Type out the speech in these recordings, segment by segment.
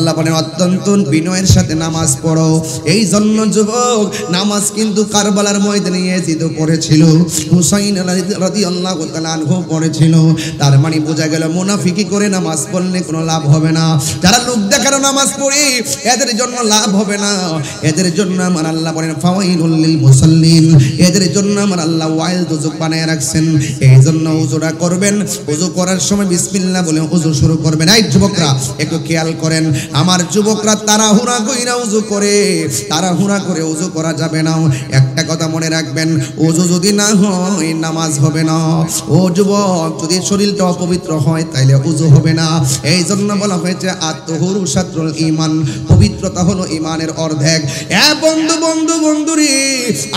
আল্লাহ বলেন অত্যন্ত বিনয়ের সাথে নামাজ পড়ো। এই জন্য যুবক নামাজ কিন্তু কারবালার ময়দানে ইয়াজিদ পড়েছিল, হুসাইন রাদিয়াল্লাহু তাআলা আনহু পড়েছিল। তার মানে বোঝা গেল মুনাফিকি করে নামাজ পড়লে কোনো লাভ হবে না। যারা লোক দেখানো নামাজ পড়ে এদের জন্য লাভ হবে না। এদের জন্য আমার আল্লাহ বলেন ফাওয়াইলুল লিল মুসাল্লিন, এদের জন্য আমার আল্লাহ ওয়াইল দুজক বানায় রাখছেন। এই জন্য ওযুটা করবেন, ওযু করার সময় বিসমিল্লাহ বলে ওযু শুরু করবেন। এই যুবকরা একটু খেয়াল করেন, আমার যুবকরা তাড়াহুড়া কইরা ওযু করে, তাড়াহুড়া করে ওযু করা যাবে না। একটা কথা মনে রাখবেন, ওযু যদি না হয় নামাজ হবে না। ও যুবক, যদি শরীরটা অপবিত্র হয় তাইলে ওযু হবে না। এই জন্য বলা হয়েছে আত-তাহুরু শাতরুল ঈমান, পবিত্রতা হলো ঈমানের অর্ধেক। এ বন্ধু বন্ধু বন্ধুরে,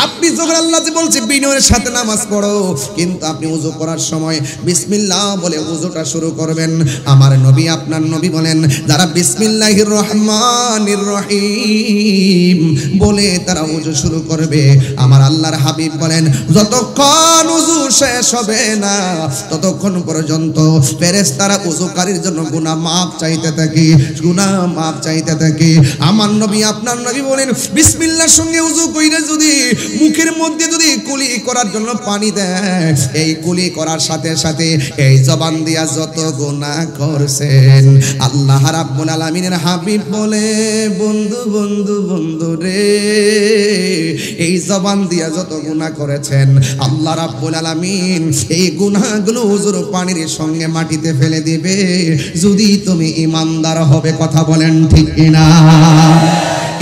আপনি যখন আল্লাহ যে বলছে বিনয়ের সাথে নামাজ পড়ো, কিন্তু আপনি ওযু করার সময় বিসমিল্লাহ বলে ওযুটা শুরু করবেন। আমার নবী আপনার নবী বলেন, যারা বিসমিল্লাহির রহমানির রহিম বলে তারা ওযু শুরু করবে, আমার আল্লাহর হাবিব বলেন যতক্ষণ ওযু শেষ হবে না ততক্ষণ পর্যন্ত ফেরেশতারা ওযুকারীর জন্য গুনাহ মাফ চাইতে থাকে, গুনাহ মাফ চাইতে থাকে। আমার নবী আপনার নবী বলেন বিসমিল্লাহর সঙ্গে ওযু কইরা যদি মুখের মধ্যে যদি কুলি করার জন্য পানি দেয়, এই কুলি করার সাথে সাথে এই জবান দিয়া যত গুনাহ করছেন, আল্লাহ রাব্বুল আলামিনের হাবিব বলে বন্ধু বন্ধু বন্ধু রে, এই জবান দিয়া যত গুনাহ করেছেন আল্লাহ রাব্বুল আলামিন এই গুনাহগুলো ওযুর পানির সঙ্গে মাটিতে ফেলে দিবে, যদি তুমি ঈমানদার হবে। কথা বলেন ঠিক কিনা?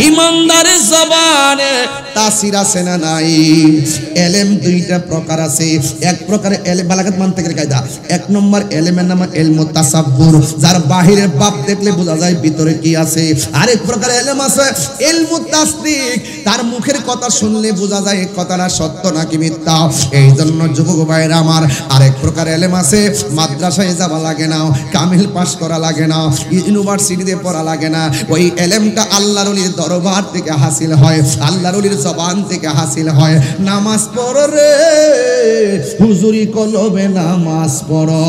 ঈমানদারের জবানে তাসির আছে না নাই? এলেম দুইটা প্রকার আছে। এক প্রকার এলেম বালাগাত মানতিকের কায়দা। এক নম্বর এলেমের নাম ইলমু তাসাব্বুর, যার বাহিরের বাপ দেখলে বোঝা যায় ভিতরে কি আছে। আরেক প্রকার এলেম আছে ইলমু তাসদিক, তার মুখের কথা শুনলে বোঝা যায় কথাটা সত্য নাকি মিথ্যা। এই জন্য যুবক ভাইরা আমার, আরেক প্রকার এলেম আছে মাদ্রাসায় যাওয়া লাগে না, কামিল পাস করা লাগে না, ইউনিভার্সিটিতে পড়া লাগে না। ওই এলেমটা আল্লাহর ওলির দরবার থেকে হাসিল হয়, আল্লাহর ওলির জবান থেকে হাসিল হয়। নামাজ পড়ো রে হুজুরি কলবে নামাজ পড়ো।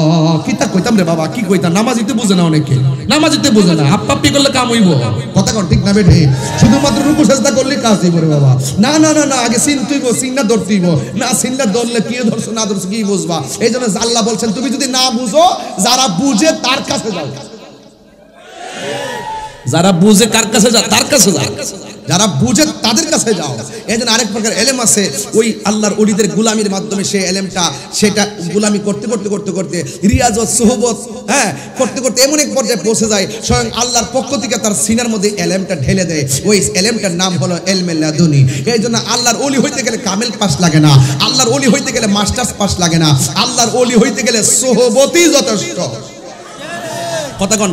কিতা কইতাম রে বাবা, কি কইতাম? নামাজিতে বুঝে না অনেকে, নামাজিতে বুঝে না। আপ্পাপ্পি করলে কাম হইব, কথা কোন ঠিক না বেঠে? শুধুমাত্র রুকু সাজদা করলে কাজ হইব রে বাবা। না না না না, আগে চিনতেইব, চিন্না ধরতেইব। না চিন্না ধরলে কি ধরছো না ধরছো কি বুঝবা? এই জন্য আল্লাহ বলছেন তুমি যদি না বুঝো, যারা বুঝে তার কাছে যাও। যারা বুঝে কার কাছে যাও? তার কাছে যাও। যারা বুঝে তাদের কাছে যাও। এই জন্য আরেক প্রকার এলেম আছে, ওই আল্লাহর ওলিদের গুলামির মাধ্যমে সেই এলেমটা, সেটা গুলামি করতে করতে করতে করতে রিয়াজত সুহবত করতে করতে এমন এক পর্যায়ে পৌঁছে যায়, স্বয়ং আল্লাহর পক্ষ থেকে তার সিনার মধ্যে এলেমটা ঢেলে দেয়। ওই এলেমটার নাম হলো ইলমে লাদুনি। এই জন্য আল্লাহর ওলি হইতে গেলে কামেল পাস লাগে না, আল্লাহর ওলি হইতে গেলে মাস্টার্স পাস লাগে না, আল্লাহর ওলি হইতে গেলে সুহবতই যথেষ্ট।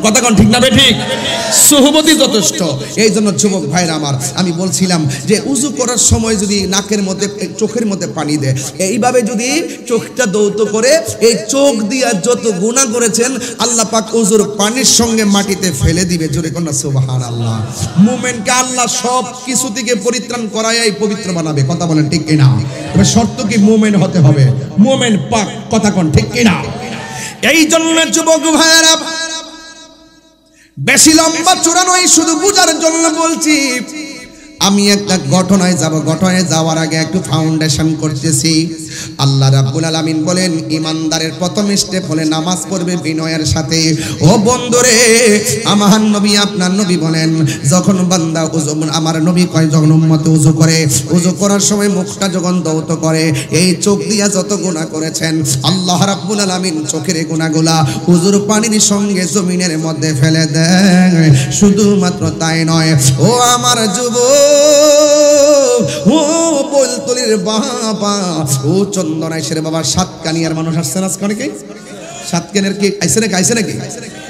কথাগণ ঠিক না বে ঠিক? সুহবতই যথেষ্ট। এই জন্য যুবক ভাইরা আমার, আমি বলছিলাম যে উযু করার সময় যদি নাকের মধ্যে চোখের মধ্যে পানি দেয়, এইভাবে যদি চোখটা দৌত করে এই চোখ দিয়া যত গুনাহ করেছেন আল্লাহ পাক উযুর পানির সঙ্গে মাটিতে ফেলে দিবে। জোরে কোন সুবহানাল্লাহ। মুমিনকে আল্লাহ সব কিছু থেকে পরিত্রাণ করায় পবিত্র বানাবে। কথা বলেন ঠিক কিনা? তবে শর্ত কি? মুমিন হতে হবে, মুমিন পাক। কথা কোন ঠিক কিনা? এই জন্য যুবক ভাইরা বেশি লম্বা চূড়া নয়, শুধু বুঝার জন্য বলছি। আমি একটা ঘটনায় যাব, ঘটনায় যাওয়ার আগে একটু ফাউন্ডেশন করতেছি। আল্লাহ রাব্বুল আলামিন বলেন ঈমানদারের প্রথম স্টেপ হলে নামাজ পড়বে বিনয়ের সাথে। ও বন্ধুরে, আমার নবী আপনার নবী বলেন যখন বান্দা ওযু, আমার নবী কয় যখন উম্মত ওযু করে, ওযু করার সময় মুখটা যখন দৌত করে, এই চোখ দিয়া যত গুনাহ করেছেন আল্লাহ রাব্বুল আলামিন চোখের গুনাহগুলা ওযুর পানির সঙ্গে জমিনের মধ্যে ফেলে দেয়। শুধুমাত্র তাই নয়, ও আমার যুবক, ও বলতলির বাবা, ও চন্দনাইশের বাবা, সাতকানিয়ার মানুষ আসছেন আজকে অনেকে। সাতকানিয়ার কি আইছে নাকি? আইছে নাকি?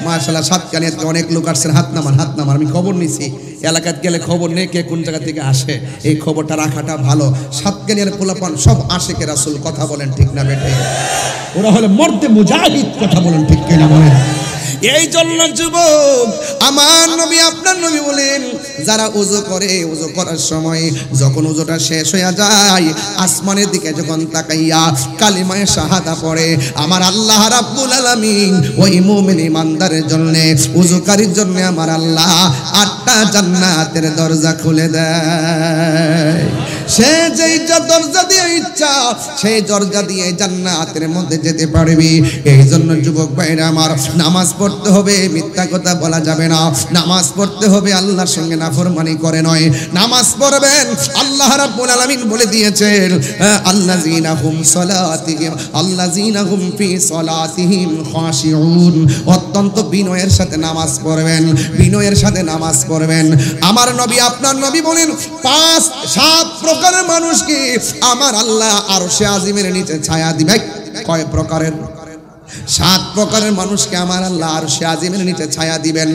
মাশাআল্লাহ, সাতকানিয়ার অনেক লোক আসছেন। হাত নামান, হাত নামান। আমি খবর নিছি, এলাকাত গেলে খবর নেই কে কোন জায়গা থেকে আসে, এই খবরটা রাখাটা ভালো। সাতকানিয়ার পোলাপান সব আশিকে রাসূল। কথা বলেন ঠিক না বেটে? ওরা হলো মর্দে মুজাহিদ। কথা বলেন ঠিক কিনা বলেন? এই জন্য যুবক আমার নবী আপনার নবী বলেন, যারা ওযু করে, ওযু করার সময় যখন ওযুটা শেষ হয়ে যায়, আসমানের দিকে যখন তাকাইয়া কালিমায়ে শাহাদা পড়ে, আমার আল্লাহ রাব্বুল আলামিন ওই মুমিন ইমানদারের জন্য, ওযুকারীর জন্য আমার আল্লাহ 8টা জান্নাতের দরজা খুলে দেয়। সে যেই দরজা দিয়ে ইচ্ছা সেই দরজা দিয়ে জান্নাতের মধ্যে যেতে পারবি। এই জন্য যুবক ভাইরা আমার, নামাজ পড়তে হবে, মিথ্যা কথা বলা যাবে না। নামাজ পড়তে হবে, আল্লাহর সঙ্গে নাফরমানি করে নয়। নামাজ পড়বেন, আল্লাহ রাব্বুল আলামিন বলে দিয়েছেন, আল্লাযীনা হুম সালাতিহিম আল্লাযীনা হুম ফি সালাতিহিম খাশিউন। অত্যন্ত বিনয়ের সাথে নামাজ পড়বেন, বিনয়ের সাথে নামাজ পড়বেন। আমার নবী আপনার নবী বলেন, 5-7 প্রকারের মানুষকে আমার আল্লাহ আরশে আজিমের নিচে ছায়া দিবে। কয় প্রকারের? 7 প্রকারের মানুষকে আমার আল্লাহ আরশে আজিমের নিচে ছায়া দিবেন।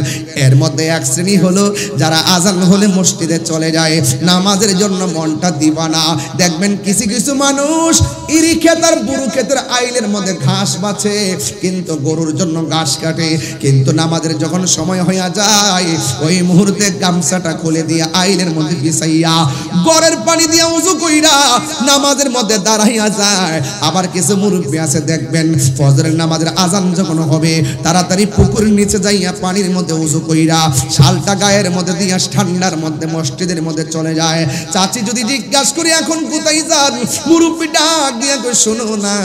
এর মধ্যে এক শ্রেণী হলো যারা আজান হলে মসজিদে চলে যায়, নামাজের জন্য মনটা দিবা না। দেখবেন কিছু কিছু মানুষ ইরি ক্ষেত আর বুরু ক্ষেতের আইলের মধ্যে ঘাস বাছে, কিন্তু গরুর জন্য ঘাস কাটে, কিন্তু নামাজের যখন সময় হইয়া যায় ওই মুহূর্তে গামছাটা খুলে দিয়ে আইলের মধ্যে বিছাইয়া গড়ের পানি দিয়ে ওযু কইরা নামাজের মধ্যে দাঁড়াইয়া যায়। আবার কিছু মুরব্বি আছে দেখবেন ফজরের নামাজের আজান যখন হবে তাড়াতাড়ি পুকুরের নিচে যাইয়া পানির মধ্যে ওযু কইরা শালটা গায়ের মধ্যে দিয়া ঠান্ডার মধ্যে মসজিদের মধ্যে চলে যায়। চাচি যদি জিজ্ঞাসা করি এখন কোথায় যান, মুরব্বি ডাক দিয়া কই, শোনো না,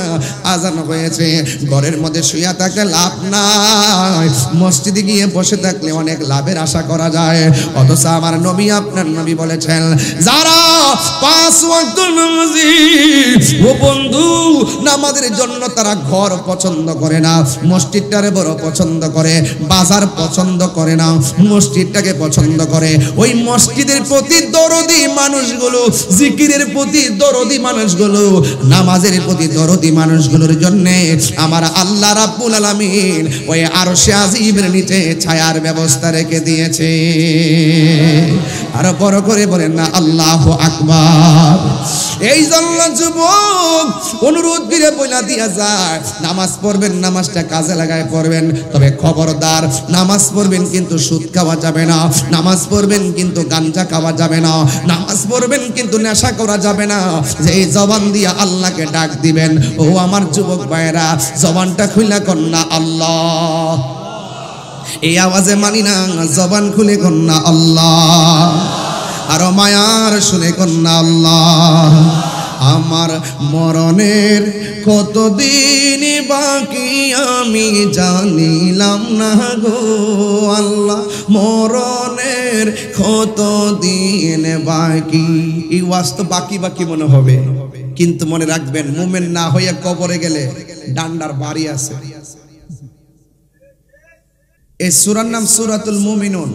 আজান হয়েছে। ঘরের মধ্যে শুইয়া থাকলে লাভ নাই, মসজিদে গিয়ে বসে থাকলে অনেক লাভের আশা করা যায়। অথচ আমার নবী আপনার নবী বলেছেন, যারা 5 ওয়াক্ত নামাজি, ও বন্ধু, নামাজের জন্য তারা ঘর পছন্দ করে না, মসজিদটারে বড় পছন্দ করে, বাজার পছন্দ করে না, মসজিদটাকে পছন্দ করে। ওই মসজিদের প্রতি দরদি মানুষগুলো, জিকিরের প্রতি দরদি মানুষগুলো, নামাজের প্রতি দরদি মানুষগুলোর জন্য আমার আল্লাহ রাব্বুল আলামিন ওই আরশে আজিমের নিচে ছায়ার ব্যবস্থা রেখে দিয়েছে। আর বড় করে বলেন না আল্লাহু আকবার। এই জন্য যুবক অনুরোধ করে বইলা দিয়া যায়, নামাজ পড়বেন, নামাজটা কাজে লাগায় পড়বেন। তবে খবরদার, নামাজ পড়বেন কিন্তু সুদ খাওয়া যাবে না, নামাজ পড়বেন কিন্তু গাঞ্জা খাওয়া যাবে না, নামাজ পড়বেন কিন্তু নেশা করা যাবে না। যে এই জবান দিয়া আল্লাহকে ডাক দিবেন, ও আমার যুবক ভাইরা, জবানটা খুইলা কন্যা আল্লাহ। এই আওয়াজে মানি না, জবান খুলে কন্যা আল্লাহ। আরো মায়ার শুনে কন্যা আল্লাহ। আমার মরণের কতদিন বাকি আমি জানিলাম না গো আল্লাহ, মরণের কতদিন বাকি। এই ওয়াজ তো বাকি বাকি মনে হবে, কিন্তু মনে রাখবেন, মুমিন না হইয়া কবরে গেলে ডান্ডার বাড়ি আছে। এই সূরার নাম সূরাতুল মুমিনুন।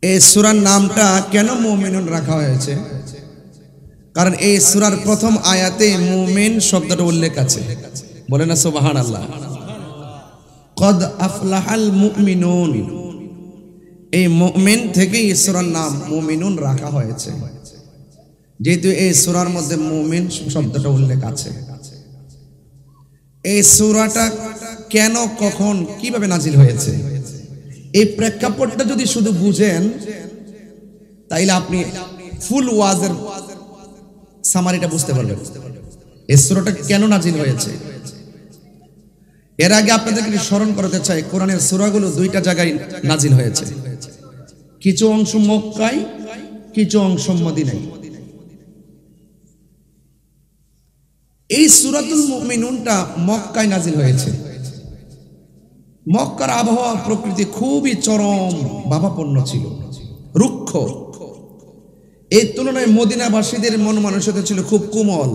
এই সূরার নামটা কেন মুমিনুন রাখা হয়েছে? কারণ এই সূরার প্রথম আয়াতে মুমিন শব্দটা উল্লেখ আছে। বলেন না সুবহানাল্লাহ। কদ আফলাহাল মুমিনুন, এই মুমিন থেকে এই সূরার নাম মুমিনুন রাখা হয়েছে, যেহেতু এই সূরার মধ্যে মুমিন শব্দটা উল্লেখ আছে। এই সূরাটা কেন, কখন, কিভাবে নাজিল হয়েছে, এই প্রেক্ষাপটটা যদি শুধু বুঝেন তাইলে আপনি ফুল ওয়াজের সামারিটা বুঝতে পারবেন। এই সূরাটা কেন নাজিল হয়েছে। এর আগে আপনাদেরকে স্মরণ করাতে চাই, কোরআনের সূরাগুলো 2টা জায়গায় নাজিল হয়েছে, কিছু অংশ মক্কায়, কিছু অংশ মদিনায়। এই সূরাতুল মুমিনুনটা মক্কায় নাজিল হয়েছে। মক্কার আবহাওয়া প্রকৃতি খুবই চরম ভাবাপন্ন ছিল, রুক্ষ। এই তুলনায় মদিনাবাসীদের মন মানসিকতা ছিল খুব কোমল।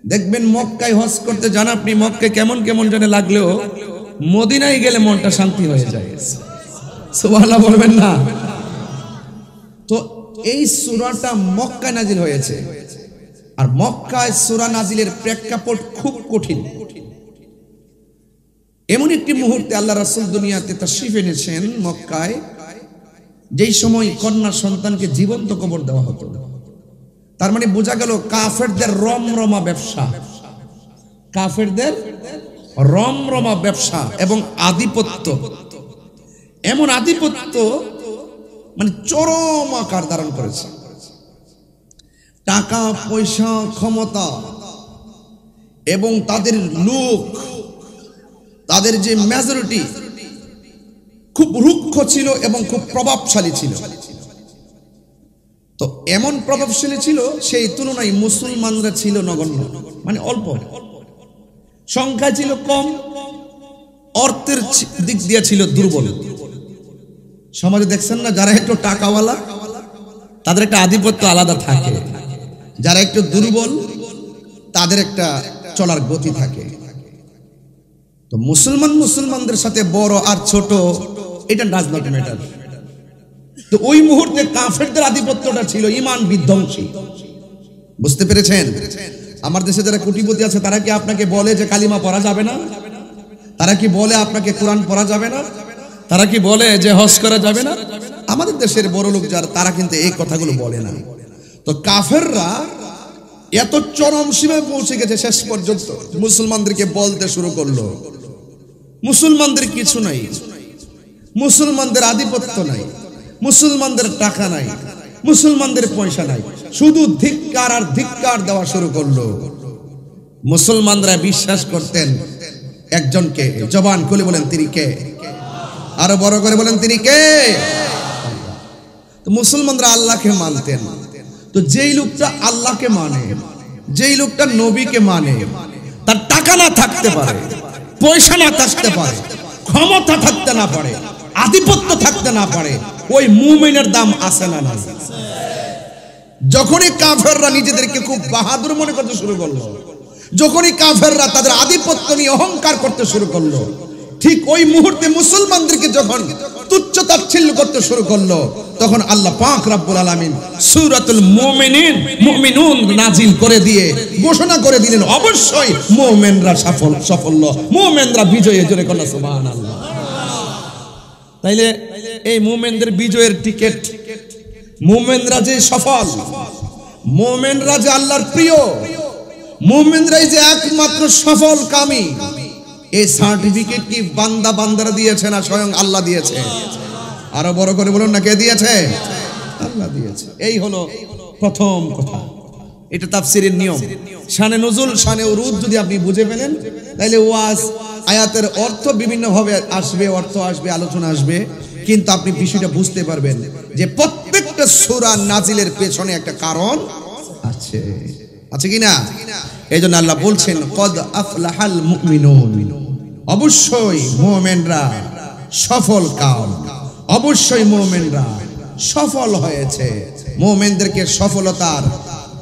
দেখবেন মক্কায় হজ করতে যান আপনি, মক্কায় কেমন কেমন জানে লাগলেও মদিনায় গেলে মনটা শান্তি হয়ে যায়। সুবহানাল্লাহ বলবেন না? তো এই সূরাটা মক্কায় নাজিল হয়েছে, আর মক্কায় সূরা নাজিলের প্রেক্ষাপট খুব কঠিন। এমন একটি মুহূর্তে আল্লাহ রাসূল দুনিয়াতে তাশরীফ এনেছেন মক্কায়, যেই সময় কন্যা সন্তানকে জীবন্ত কবর দেওয়া হতো। তার মানে বোঝা গেল কাফেরদের রমরমা ব্যবসা, কাফেরদের রমরমা ব্যবসা এবং আধিপত্য, এমন আধিপত্য মানে চরম আকার ধারণ করেছে। টাকা পয়সা ক্ষমতা এবং তাদের লোক, তাদের যে মেজরিটি খুব রুক্ষ ছিল এবং খুব প্রভাবশালী ছিল। তো এমন প্রভাবশালী ছিল সেই তুলনায় মুসলমানরা ছিল নগণ্য, মানে অল্প, সংখ্যা ছিল কম, অর্থের দিক দিয়ে ছিল দুর্বল। সমাজে দেখছেন না, যারা একটু টাকাওয়ালা তাদের একটা আধিপত্য আলাদা থাকে, যারা একটু দুর্বল তাদের একটা চলার গতি থাকে। তো মুসলমানদের সাথে বড় আর ছোট এটা ডাজ নট ম্যাটার। তো ওই মুহূর্তে কাফেরদের আধিপত্যটা ছিল ঈমান বিধ্বংসী। বুঝতে পেরেছেন? আমার দেশে যারা কোটিপতি আছে তারা কি আপনাকে বলে যে কালিমা পড়া যাবে না? তারা কি বলে আপনাকে কোরআন পড়া যাবে না? তারা কি বলে যে হজ করা যাবে না? আমাদের দেশের বড় লোক যারা, তারা কিন্তু এই কথাগুলো বলে না। তো কাফেররা এত চরম সীমায় পৌঁছে গেছে, শেষ পর্যন্ত মুসলমানদেরকে বলতে শুরু করলো মুসলমানদের কিছু নাই, মুসলমানদের আধিপত্য নাই, মুসলমানদের টাকা নাই, মুসলমানদের পয়সা নাই, শুধু ধিক্কার আর ধিক্কার দেওয়া শুরু করলো। মুসলমানরা বিশ্বাস করতেন একজনকে, জবান খুলে বলেন তিনি কে? আরো বড় করে বলেন তিনি কে? তো মুসলমানরা আল্লাহকে মানতেন। তো যেই লোকটা আল্লাহকে মানে, যেই লোকটা নবীকে মানে, তার টাকা না থাকতে পারে, পয়সা না থাকতে পারে, ক্ষমতা থাকতে না পারে, আধিপত্য থাকতে না পারে, ওই মুমিনের দাম আছে না না? যখনই কাফেররা নিজেদেরকে খুব বাহাদুর মনে করতে শুরু করলো, যখনই কাফেররা তাদের আধিপত্য নিয়ে অহংকার করতে শুরু করলো, ঠিক ওই মুহূর্তে মুসলমানদেরকে যখন তুচ্ছ তাচ্ছিল্য করতে শুরু করলো, তখন আল্লাহ পাক রব্বুল আলামিন সূরাতুল মুমিনুন নাজিল করে দিয়ে ঘোষণা করে দিলেন, অবশ্যই মুমিনরা সাফল্য, মুমিনরা বিজয়ী। জোরে বলেন সুবহানাল্লাহ। তাইলে এই মুমিনদের বিজয়ের টিকিট, মুমিনরা যে সফল, মুমিনরা যে আল্লাহর প্রিয়, মুমিনরাই যে একমাত্র সফল কামী, এই সার্টিফিকেট কি বান্দারা দিয়েছে না স্বয়ং আল্লাহ দিয়েছে? আরো বড় করে বলুন না, কে দিয়েছে? আল্লাহ দিয়েছে। এই হলো প্রথম কথা। এটা তাফসীরের নিয়ম। শানে নুজুল, শানে উরুদ যদি আপনি বুঝে ফেলেন, তাহলে ওয়াজ আয়াতের অর্থ বিভিন্ন ভাবে আসবে, অর্থ আসবে, আলোচনা আসবে, কিন্তু আপনি বিষয়টা বুঝতে পারবেন যে প্রত্যেকটা সূরা নাজিলের পেছনে একটা কারণ আছে, আছে কিনা? এই জন্য আল্লাহ বলছেন কদ আফলাহাল মুমিনুন, অবশ্যই মুমিনরা সফল কাম, অবশ্যই মুমিনরা সফল হয়েছে। মুমিনদেরকে সফলতার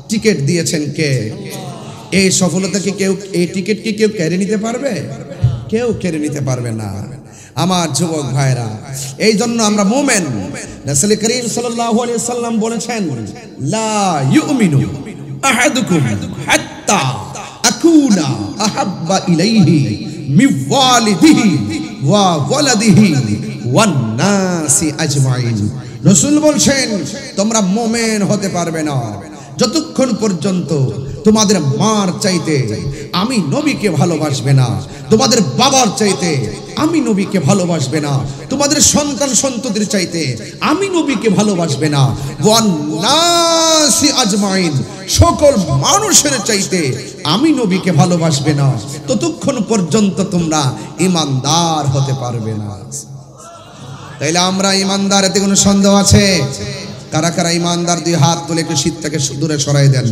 টিকিট দিয়েছেন কে? এই সফলতা কি কেউ, এই টিকিট কি কেউ কেড়ে নিতে পারবে? কেউ কেড়ে নিতে পারবে না। আমার যুবক ভাইরা, এই জন্য আমরা মুমিন। রাসূল করিম সাল্লাল্লাহু আলাইহি সাল্লাম বলেছেন, লা ইউমিনু আহাদুকুম হাত্তা আকুনা আহাব্বা ইলাইহি মিন ওয়ালিদিহি ওয়া ওয়ালাদিহি ওয়ান নাসি আজমাইন। রাসূল বলছেন, তোমরা মুমিন হতে পারবে না যতক্ষণ পর্যন্ত তোমাদের মার চাইতে আমি নবীকে ভালোবাসবে না, তোমাদের বাবার চাইতে আমি নবীকে ভালোবাসবে না, তোমাদের সন্তান সন্ততির চাইতে আমি নবীকে ভালোবাসবে না, ওয়ান নাসি আজমাইন, সকল মানুষের চাইতে আমি নবীকে ভালোবাসবে না, ততক্ষণ পর্যন্ত তোমরা ঈমানদার হতে পারবে না। তাইলে আমরা ঈমানদার, এতে কোনো সন্দেহ আছে? কারা কারা ঈমানদার? দুই হাত তুলে একটু শীতটাকে দূরে সরাই দেন।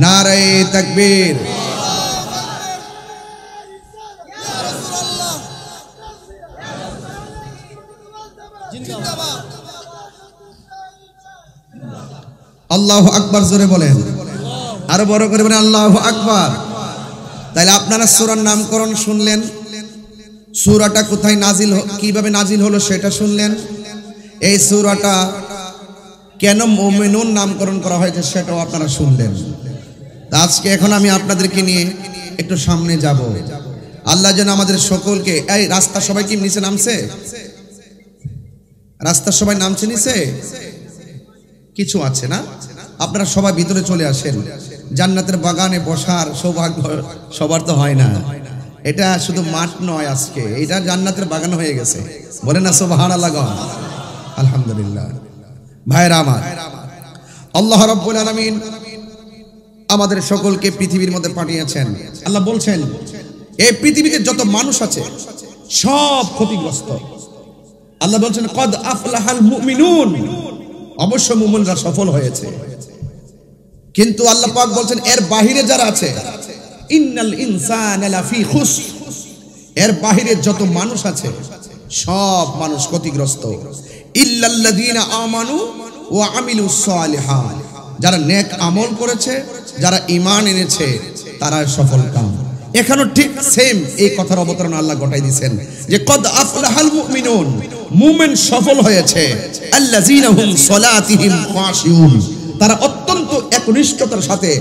নারে তাকবীর। আল্লাহু আকবার, জোরে বলেন, আরো বড় করে বলেন আল্লাহু আকবার। তাইলে আপনারা সূরার নামকরণ শুনলেন, সূরাটা কোথায় নাজিল, কিভাবে নাজিল হলো সেটা শুনলেন, এই সূরাটা কেন মুমিনুন নামকরণ করা হয়েছে সেটাও আপনারা শুনলেন। আজকে এখন আমি আপনাদেরকে নিয়ে একটু সামনে যাব। আল্লাহ যেন আমাদের সকলকে, এই রাস্তা সবাই কি নিচে নামছে? রাস্তা সবাই নামছে নিচে? কিছু আছে না? আপনারা সবাই ভিতরে চলে আসেন। জান্নাতের বাগানে বসার সৌভাগ্য সবার তো হয় না, এটা শুধু মাঠ নয়, আজকে এটা জান্নাতের বাগান হয়ে গেছে। বলেন না সুবহানাল্লাহ, আলহামদুলিল্লাহ। ভাইরা আমার, আল্লাহ রাব্বুল আলামিন আমাদের সকলকে পৃথিবীর মধ্যে পাঠিয়েছেন। আল্লাহ বলছেন এই পৃথিবীতে যত মানুষ আছে সব ক্ষতিগ্রস্ত। আল্লাহ বলছেন কদ আফলাহাল মুমিনুন, অবশ্য মুমিনরা সফল হয়েছে। কিন্তু আল্লাহ পাক বলছেন এর বাহিরে যারা আছে, ইন্নাল ইনসানা লাফি খুসর, এর বাহিরে যত মানুষ আছে সব মানুষ ক্ষতিগ্রস্ত। ইল্লাল্লাযীনা আমানু ওয়া আমিলুস সালিহাত, যারা নেক আমল করেছে, যারা ঈমান এনেছে, তারা সফল কাম। এখানেও ঠিক সেম এই কথার অবতারণা আল্লাহ ঘটাই দিয়েছেন যে কদ আফলাহাল মুমিনুন, মুমিন সফল হয়েছে। আল্লাযীনা হুম সালাতিহিম খাশিউন, তারা অত্যন্ত একনিষ্ঠতার সাথে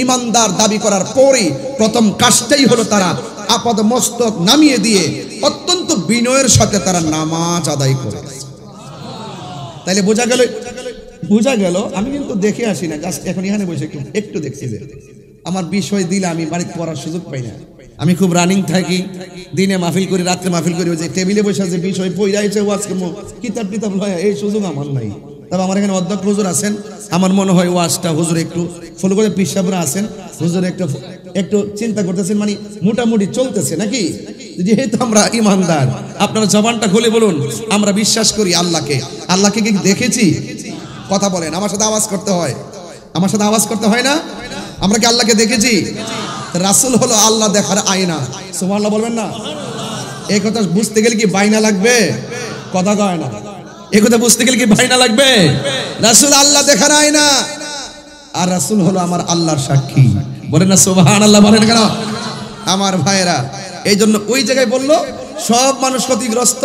ঈমানদার দাবি করার পরেই প্রথম কাজটাই হলো তারা আপাদ মস্তক নামিয়ে দিয়ে অত্যন্ত বিনয়ের সাথে তারা নামাজ আদায় করে। তাইলে বোঝা গেল আমি কিন্তু দেখে আসি না, জাস্ট এখন এখানে বসে একটু দেখছি যে আমার বিষয় দিলে আমি বাড়িতে পড়ার সুযোগ পাই না। আমি খুব রানিং থাকি, দিনে মাহফিল করি, রাত্রে মাহফিল করি, ওই যে টেবিলে বসে যে বিষয় পড়াইছে আজকে কিতাব টিতাব লয়, এই সুযোগ আমার নাই। তবে আমার এখানে অধ্যক্ষ হুজুর আছেন, আমার মনে হয় ওয়াজটা হুজুর একটু ফলো করে, পিসাবরা আছেন, হুজুর একটু চিন্তা করতেছেন, মানে মোটামুটি চলতেছে নাকি। যেহেতু আমরা ইমানদার, আপনারা জবানটা খুলে বলুন আমরা বিশ্বাস করি আল্লাহকে। আল্লাহকে কি দেখেছি? কথা বলেন, আমার সাথে আওয়াজ করতে হয়, আমার সাথে আওয়াজ করতে হয় না? আমরা কি আল্লাহকে দেখেছি? রাসূল হলো আল্লাহ দেখার আয়না। সুবহানাল্লাহ বলবেন না? এই কথা বুঝতে গেলে কি বাইনা লাগবে? কথা কয় না। এই কথা বুঝতে গেলে কি বাইনা লাগবে? রাসূল আল্লাহ দেখার আয়না, আর রাসূল হলো আমার আল্লাহর সাক্ষী। বলেন না সুবহানাল্লাহ, বলেন কেন? আমার ভাইয়েরা, এই জন্য ওই জায়গায় বললো সব মানুষ ক্ষতিগ্রস্ত,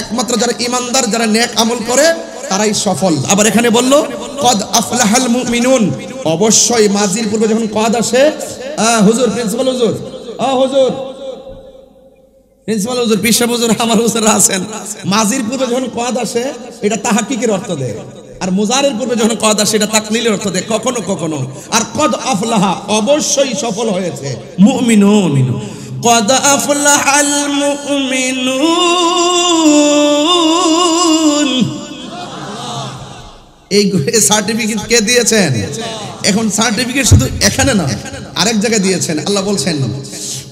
একমাত্র যারা ইমানদার, যারা নেক আমল করে তারাই সফল। আবার এখানে বললো কদ আফলাহাল মুমিনুন, অবশ্যই মাজির পূর্বে যখন কদ আসে, হুজুর প্রিন্সিপাল হুজুর, হুজুর প্রিন্সিপাল হুজুর, পিসা হুজুর, আমার হুজুররা আছেন, মাজির পূর্বে যখন কদ আসে এটা তাহকিকের অর্থ দেয়, আর মুজারের পূর্বে যখন কদ আসে এটা তাকলিলের অর্থ দেয় কখনো কখনো। আর কদ আফলাহা, অবশ্যই সফল হয়েছে, মুমিনুন, কদ আফলাহাল মুমিনুন। এই সার্টিফিকেট কে দিয়েছেন? এখন সার্টিফিকেট শুধু এখানে না, আরেক জায়গায় দিয়েছেন। আল্লাহ বলছেন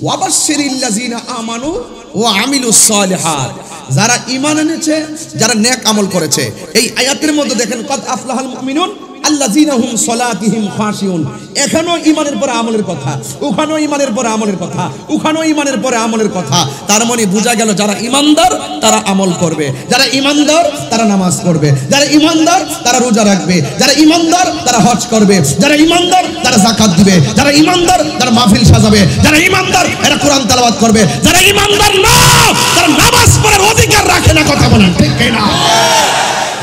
ওয়াবাশশিরিল্লাযীনা আমানু ওয়া আমিলুস সালিহাত, যারা ঈমান এনেছে, যারা নেক আমল করেছে। এই আয়াতের মধ্যে দেখেন কদ আফলাহাল মুমিনুন আল্লাযীনা হুম সালাতিহিম খাশিউন, এখানেও ঈমানের পরে আমলের কথা, ওখানেও ঈমানের পরে আমলের কথা, ওখানেও ঈমানের পরে আমলের কথা। তার মানে বোঝা গেল যারা ঈমানদার তারা আমল করবে, যারা ঈমানদার তারা নামাজ পড়বে, যারা ঈমানদার তারা রোজা রাখবে, যারা ঈমানদার তারা হজ করবে, যারা ঈমানদার তারা যাকাত দিবে, যারা ঈমানদার তারা মাহফিল সাজাবে, যারা ঈমানদার এরা কোরআন তেলাওয়াত করবে, যারা ঈমানদার না তারা নামাজ পড়ার অধিকার রাখে না। কথা বলেন ঠিক কি না?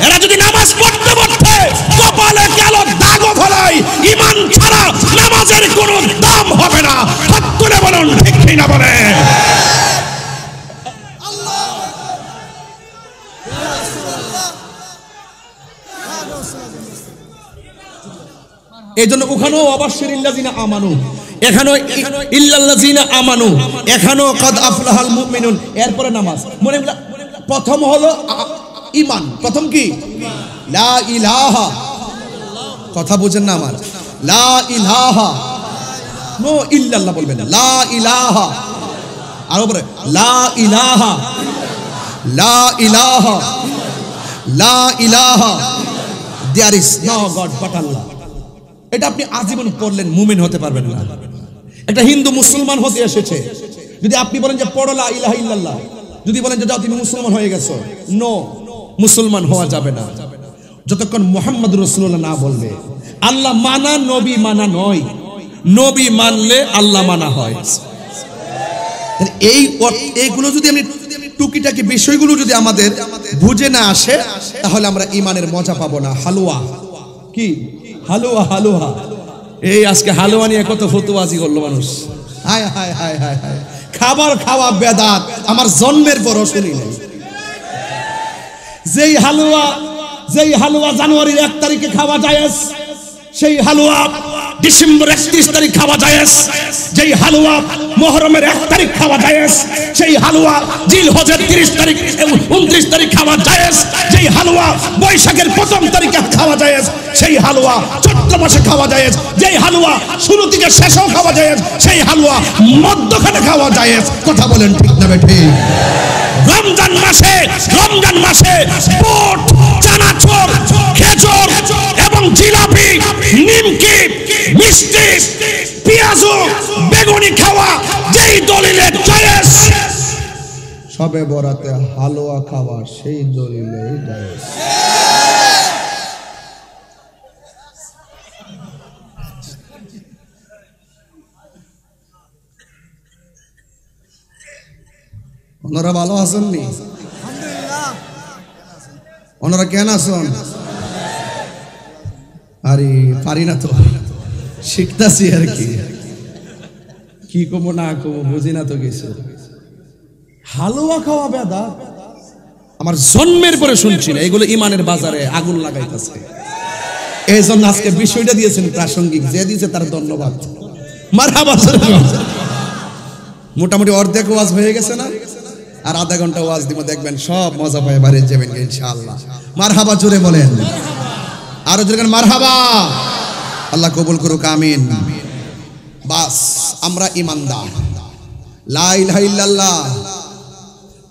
এরা যদি নামাজ পড়তে পড়তে কপালে কালো দাগও ফেলায়, ঈমান ছাড়া নামাজের কোনো দাম হবে না। হাত তুলে বলুন ঠিক কি না? বলে এই জন্য ওখানেও ওয়াবাশশিরিল্লাযীনা আমানু, এখানেও ইল্লাল্লাযীনা আমানু, এখানেও কদ আফলাহাল মুমিনুন, এরপরে নামাজ। মনে প্রথম হলো ঈমান, প্রথম কি? লা ইলাহা, কথা বুঝেন না আমার? লা ইলাহা, নো ইল্লাল্লাহ বলবেন, লা ইলাহা, আর উপরে লা ইলাহা, লা ইলাহা, লা ইলাহা, there is no god but Allah. এটা আপনি আজীবন পড়লেন, মুমিন হতে পারবেন না। একটা হিন্দু মুসলমান হতে এসেছে, যদি আপনি বলেন যে পড়ো লা ইলাহা ইল্লাল্লাহ, যদি বলেন যে যাও তুমি মুসলমান হয়ে গেছো, নো, মুসলমান হওয়া যাবে না যতক্ষণ মুহাম্মদুর রাসূলুল্লাহ না বলবে। আল্লাহ মানা নবী মানা নয়, নবী মানলে আল্লাহ মানা হয়। এইগুলো যদি আমি টুকিটাকি বিষয়গুলো যদি আমাদের বুঝে না আসে, তাহলে আমরা ঈমানের মজা পাবো না। হালুয়া কি? হালুয়া, হালুয়া, এই আজকে হালুয়া নিয়ে কত ফতুয়াজি করলো মানুষ। হায় হায় হায় হায় হায়, খাবার খাওয়া বেদাত, আমার জন্মের পরও শুনি নাই। যেই হালুয়া জানুয়ারির 1 তারিখে খাওয়া জায়েজ, সেই হালুয়া ডিসেম্বর 31 তারিখ খাওয়া জায়েজ, যেই হালুয়া মুহররমের 1 তারিখ খাওয়া জায়েজ, সেই হালুয়া জিলহজের 30 তারিখ 29 তারিখ খাওয়া জায়েজ, যেই হালুয়া বৈশাখের 1ম তারিখে খাওয়া জায়েজ, সেই হালুয়া চৈত্র মাসে খাওয়া জায়েজ, যেই হালুয়া শুরু থেকে শেষেও খাওয়া জায়েজ, সেই হালুয়া মধ্যখানে খাওয়া জায়েজ। কথা বলেন ঠিক না ঠিক? রমজান মাসে বুট, চানাচুর, খেজুর এবং জিলাপি, নিমকি, মিষ্টি, পেঁয়াজু, বেগুনি খাওয়া যেই দলিলে জায়েজ, সবে বরাতে হালুয়া খাওয়া সেই দলিলে জায়েজ। ওনারা ভালো আছেননি? ওনারা কেন আছেন? আরে পারি না তো, শিখতাছি আর কি কমো না কমো বুঝি না তো কিছু। হালুয়া খাওয়া বেদা আমার জন্মের পরে শুনছি না, এগুলো ইমানের বাজারে আগুন লাগাইতেছে। এই জন্য আজকে বিষয়টা দিয়েছেন প্রাসঙ্গিক, যে দিয়েছে তার ধন্যবাদ। মারহাবা। মোটামুটি অর্ধেক ওয়াজ হয়ে গেছে না, আর আধা ঘন্টা ওয়াজ দিব, দেখবেন সব মজা পায় বাড়ি যাবেন ইনশাআল্লাহ। মারহাবা জোরে বলেন, আরো জোরে মারহাবা। আল্লাহ কবুল করুক, আমিন। বাস আমরা ইমানদার, লা ইলাহা ইল্লাল্লাহ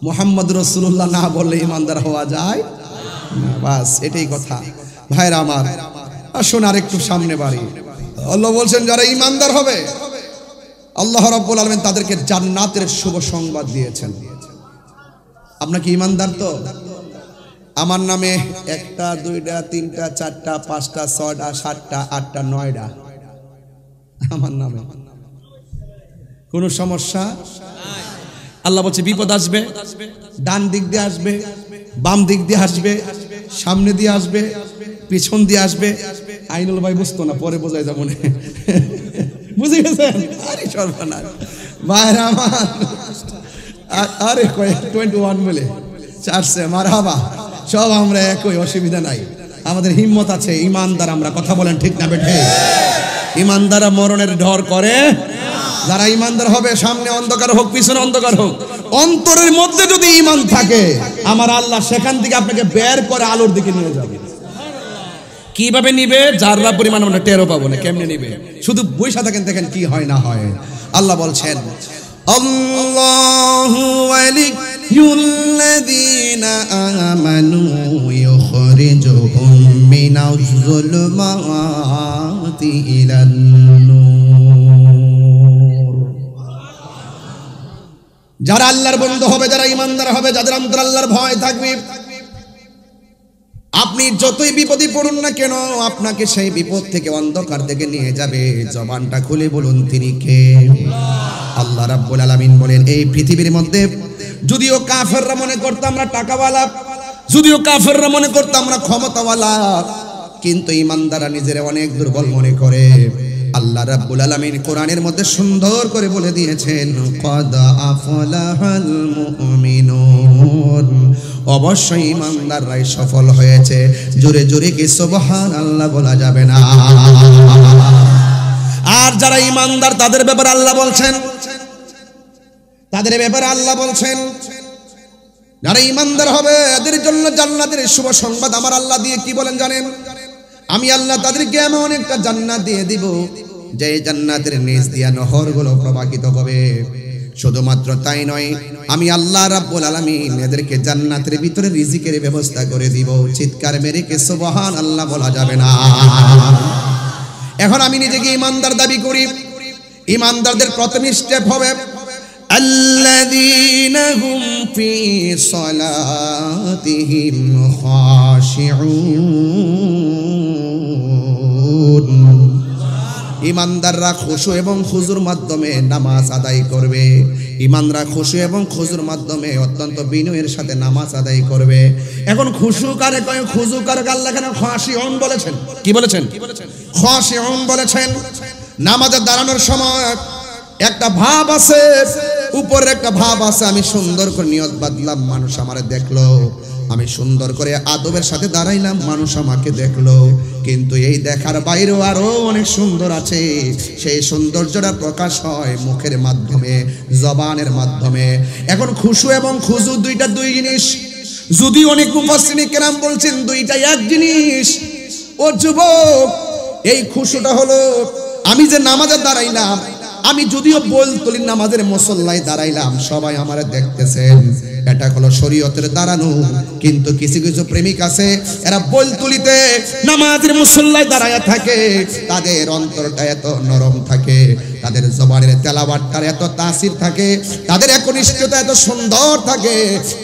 মুহাম্মদুর রাসূলুল্লাহ না বললে ইমানদার হওয়া যায় না। বাস এটাই কথা ভাইরা আমার। আসুন আর একটু সামনে বাড়ি। আল্লাহ বলছেন যারা ইমানদার হবে আল্লাহ রাব্বুল আলামিন তাদেরকে জান্নাতের শুভ সংবাদ দিয়েছেন। আপনার কি ইমানদার তো? আমার নামে 1টা 2টা 3টা 4টা 5টা 6টা 7টা 8টা 9টা আমার নামে, কোনো সমস্যা? আল্লাহ বলছে বিপদ আসবে, ডান দিক দিয়ে আসবে, বাম দিক দিয়ে আসবে, সামনে দিয়ে আসবে, পিছন দিয়ে আসবে। আইনুল ভাই বুঝতো না, পরে বোঝাই যাবো না। বুঝে গেছেন? আরে সর্বনাশ ভাইরা আমার, আরে 21 বলে চারছে। মারহাবা, সব আমরা একই, অসুবিধা নাই। আমাদের হিম্মত আছে, ইমানদার আমরা। কথা বলেন ঠিক না বেঠে? ইমানদারা মরণের ডর করে। যারা ইমানদার হবে, সামনে অন্ধকার হোক পিছনে অন্ধকার হোক, অন্তরের মধ্যে যদি ইমান থাকে আমার আল্লাহ সেখান থেকে আপনাকে বের করে আলোর দিকে নিয়ে যাবে। কিভাবে নিবে? যারা পরিমাণ আমরা টেরও পাবো না। কেমনে নিবে? শুধু বৈশা থাকেন, দেখেন কি হয় না হয়। আল্লাহ বলছেন আল্লাহু ওয়ালিয়ুল্লাযীনা আমানু ইউখরিজুহুম মিনাজ যুলুমাতি ইলান নূর। যারা আল্লাহর বন্ধু হবে, যারা ইমানদার হবে, যাদের অন্তরে আল্লাহর ভয় থাকবে, আপনি যতই বিপদে পড়ুন না কেন আপনাকে সেই বিপদ থেকে অন্ধকার থেকে নিয়ে যাবে। জবানটা খুলে বলুন তিনি কে? আল্লাহ রাব্বুল আলামিন বলেন এই পৃথিবীর মধ্যে যদিও কাফেররা মনে করত আমরা টাকাওয়ালা, যদিও কাফেররা মনে করত আমরা ক্ষমতাওয়ালা, কিন্তু ঈমানদাররা নিজেরা অনেক দুর্বল মনে করে। আল্লাহ রাব্বুল আলামিন কোরআনের মধ্যে সুন্দর করে বলে দিয়েছেন ক্বাদ আফলাহাল মুমিনুন, অবশ্যই ঈমানদাররাই সফল হয়েছে। জোরে জোরে কি সুবহানাল্লাহ বলা যাবে না? আর যারা ঈমানদার তাদের ব্যাপারে আল্লাহ বলছেন, যারা ঈমানদার হবে এদের জন্য জান্নাতের শুভ সংবাদ আমার আল্লাহ দিয়ে কি বলেন জানেন? আমি আল্লাহ তাদেরকে এমন একটা জান্নাত দিয়ে দিব যে জান্নাতের নিচ দিয়া নহরগুলো প্রবাহিত হবে। শুধুমাত্র তাই নয়, আমি আল্লাহ রাব্বুল আলামিন এদেরকে জান্নাতের ভিতরে রিজিকের ব্যবস্থা করে দিব। চিৎকার মেরে কে সুবহানাল্লাহ বলা যাবে না? এখন আমি নিজেকে ঈমানদার দাবি করি। ঈমানদারদের প্রথম স্টেপ হবে আল্লাযীনা হুম ফি সালাতিহিম খাশিউন। ঈমানদাররা খুশু এবং খুজুর মাধ্যমে নামাজ আদায় করবে। ঈমানরা খুশু এবং খুজুর মাধ্যমে অত্যন্ত বিনয়ের সাথে নামাজ আদায় করবে। এখন খুশু কারে কয়, খুজু কারে? আল্লাহ কেন খাশিউন বলেছেন? কি বলেছেন? খাশিউন বলেছেন। নামাজে দাঁড়ানোর সময় একটা ভাব আছে, উপরে একটা ভাব আছে, আমি সুন্দর করে নিয়ত বাঁধলাম, মানুষ আমারে দেখলো, আমি সুন্দর করে আদবের সাথে দাঁড়াইলাম, মানুষ আমাকে দেখলো। কিন্তু এই দেখার বাইরেও আরো অনেক সুন্দর আছে। সেই সৌন্দর্যটা প্রকাশ হয় মুখের মাধ্যমে, জবানের মাধ্যমে। এখন খুশু এবং খুজু দুইটা দুই জিনিস। যদি অনেক মুফাসসিরিন কেরাম বলছেন দুইটা এক জিনিস। ও যুবক, এই খুশুটা হলো আমি যে নামাজে দাঁড়াইলাম, আমি যদিও বলতুলি নামাজের মুসল্লায় দাঁড়াইলাম, সবাই আমারে দেখতেছেন, এটা হলো শরীয়তের দাঁড়ানো। কিন্তু কিছু কিছু প্রেমিক আছে, এরা বলতুলিতে নামাজের মুসল্লায় দাঁড়ায়া থাকে, তাদের অন্তরটা এত নরম থাকে, তাদের জবানের তেলাওয়াতটার এত তাসির থাকে, তাদের একনিষ্ঠতা এত সুন্দর থাকে,